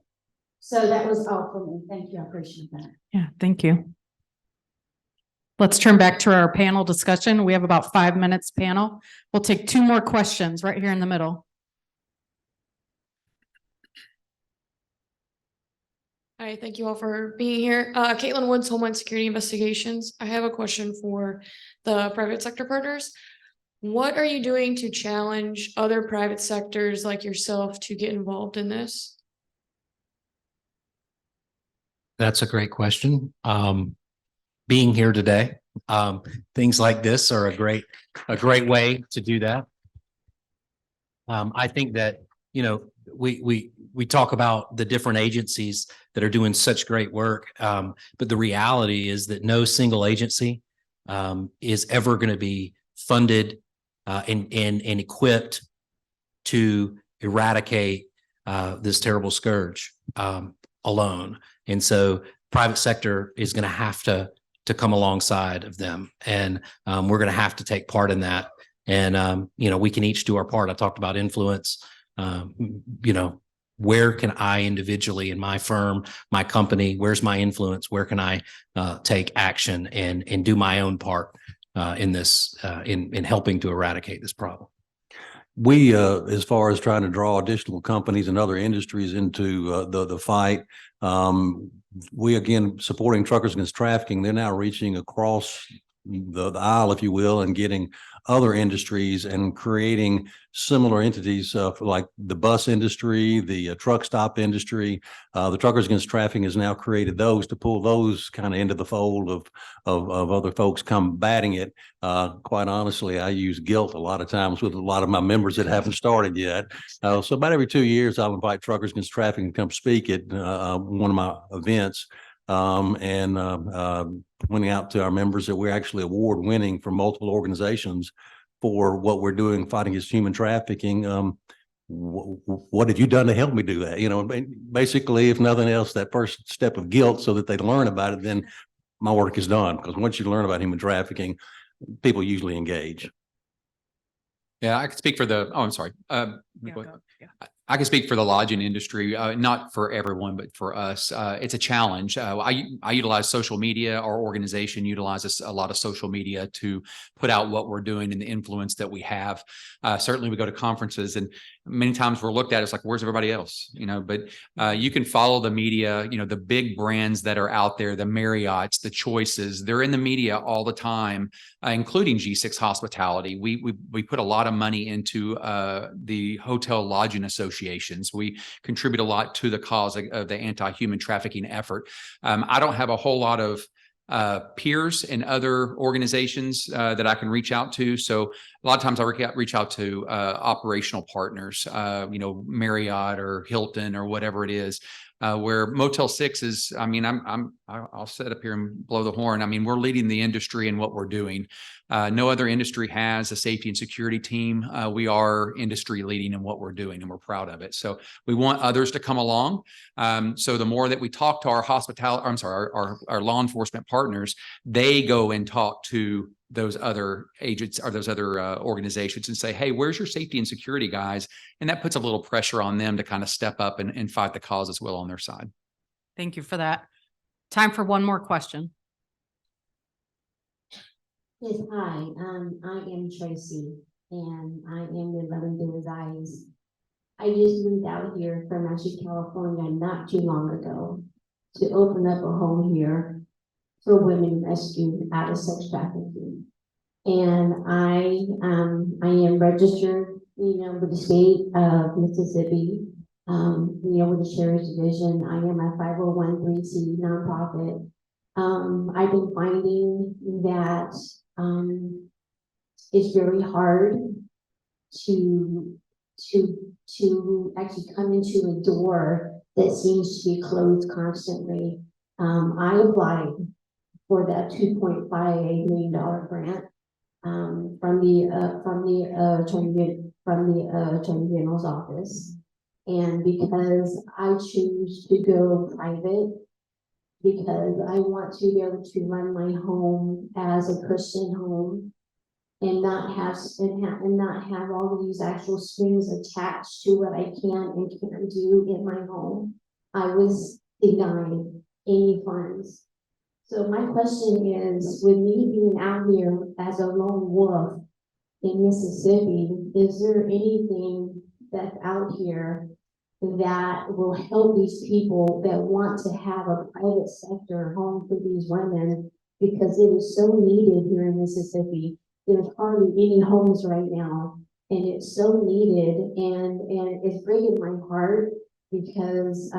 So that was all for me. Thank you. I appreciate that. Yeah, thank you. Let's turn back to our panel discussion. We have about 5 minutes panel. We'll take 2 more questions right here in the middle. Hi, thank you all for being here. Caitlin Woods, Homeland Security Investigations. I have a question for the private sector partners. What are you doing to challenge other private sectors like yourself to get involved in this? That's a great question. Being here today, things like this are a great way to do that. I think that, you know, we talk about the different agencies that are doing such great work. But the reality is that no single agency is ever going to be funded and equipped to eradicate this terrible scourge alone. And so private sector is going to have to come alongside of them. And we're going to have to take part in that. And, you know, we can each do our part. I talked about influence. You know, where can I individually in my firm, my company, where's my influence? Where can I take action and do my own part in this, in helping to eradicate this problem? We, as far as trying to draw additional companies and other industries into the fight, we again supporting Truckers Against Trafficking. They're now reaching across the aisle, if you will, and getting other industries and creating similar entities for like the bus industry, the truck stop industry. The Truckers Against Trafficking has now created those to pull those kind of into the fold of other folks combating it. Quite honestly, I use guilt a lot of times with a lot of my members that haven't started yet. So about every 2 years, I'll invite Truckers Against Trafficking to come speak at one of my events. Pointing out to our members that we're actually award winning for multiple organizations for what we're doing fighting against human trafficking. What have you done to help me do that? You know, basically, if nothing else, that first step of guilt so that they learn about it, then my work is done. Because once you learn about human trafficking, people usually engage. Yeah, I could speak for the, oh, I'm sorry. Yeah. I can speak for the lodging industry, not for everyone, but for us. It's a challenge. I utilize social media. Our organization utilizes a lot of social media to put out what we're doing and the influence that we have. Certainly we go to conferences and many times we're looked at as like, where's everybody else? You know, but you can follow the media, you know, the big brands that are out there, the Marriotts, the Choices, they're in the media all the time, including G6 Hospitality. We put a lot of money into the hotel lodging associations. We contribute a lot to the cause of the anti-human trafficking effort. I don't have a whole lot of peers in other organizations that I can reach out to. So a lot of times I reach out to operational partners, you know, Marriott or Hilton or whatever it is. Where Motel 6 is, I mean, I'll sit up here and blow the horn. I mean, we're leading the industry in what we're doing. No other industry has a safety and security team. We are industry leading in what we're doing, and we're proud of it. So we want others to come along. So the more that we talk to our our law enforcement partners, they go and talk to those other agents or those other organizations and say, hey, where's your safety and security guys? And that puts a little pressure on them to kind of step up and fight the cause as well on their side. Thank you for that. Time for one more question. Yes, hi, I am Tracy and I am with Loving Good Eyes. I just moved out here from actually California not too long ago to open up a home here for women rescued out of sex trafficking. And I am registered, you know, with the state of Mississippi, you know, with the Sheriff's Division. I am a 501(c) nonprofit. I've been finding that it's very hard to actually come into a door that seems to be closed constantly. I applied for that $2.58 million grant from the Attorney General's office. And because I choose to go private, because I want to be able to run my home as a Christian home and not have all of these actual strings attached to what I can and can't do in my home, I was denied any funds. So my question is, with me being out here as a lone wolf in Mississippi, is there anything that's out here that will help these people that want to have a private sector home for these women? Because it is so needed here in Mississippi. there's hardly any homes right now. And it's so needed and it's breaking my heart because,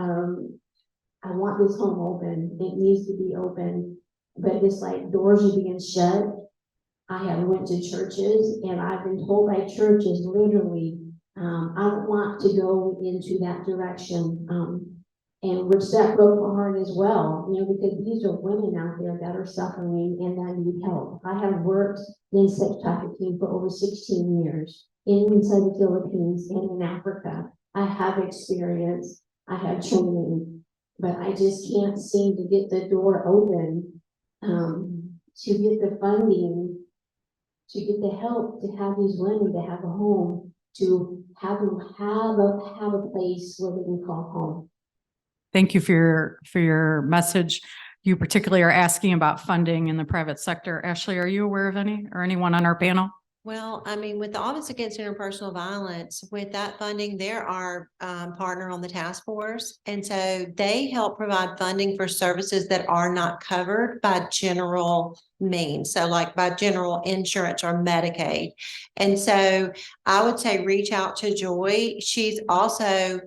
I want this home open. It needs to be open, but it's like doors are being shut. I have went to churches and I've been told by churches literally, I don't want to go into that direction. And which that broke my heart as well, you know, because these are women out there that are suffering and that need help. I have worked in sex trafficking for over 16 years inside the Philippines and in Africa. I have experience, I have training, but I just can't seem to get the door open, to get the funding, to get the help, to have these women to have a home, to have them have a place where they can call home. Thank you for your message. You particularly are asking about funding in the private sector. Ashley, are you aware of any or anyone on our panel? Well, I mean, with the Office Against Interpersonal Violence, with that funding, they're our partner on the task force. And so they help provide funding for services that are not covered by general means. So like by general insurance or Medicaid. And so I would say reach out to Joy. She's also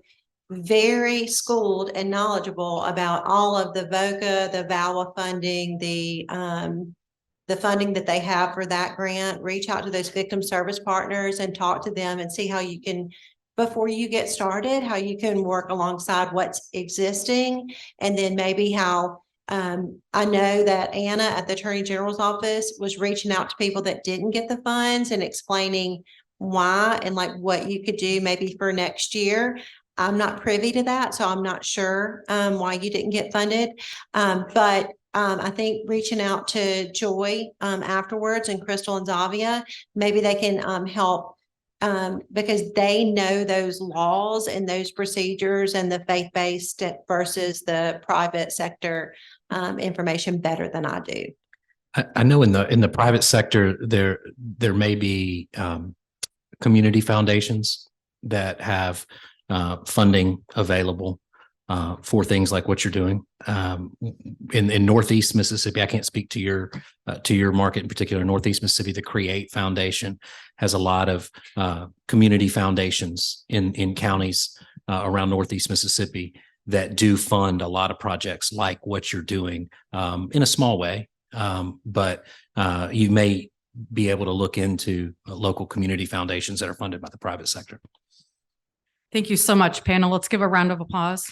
very schooled and knowledgeable about all of the VOCA, the VAWA funding, the funding that they have for that grant. Reach out to those victim service partners and talk to them and see how you can, before you get started, how you can work alongside what's existing. And then maybe how, I know that Anna at the Attorney General's office was reaching out to people that didn't get the funds and explaining why and like what you could do maybe for next year. I'm not privy to that, so I'm not sure why you didn't get funded. But I think reaching out to Joy afterwards and Crystal and Zavia, maybe they can help because they know those laws and those procedures and the faith-based versus the private sector information better than I do. I know in the private sector, there may be community foundations that have funding available for things like what you're doing. In Northeast Mississippi, I can't speak to your market in particular. Northeast Mississippi, the Create Foundation has a lot of community foundations in counties around Northeast Mississippi that do fund a lot of projects like what you're doing in a small way. But you may be able to look into local community foundations that are funded by the private sector. Thank you so much, panel. Let's give a round of applause.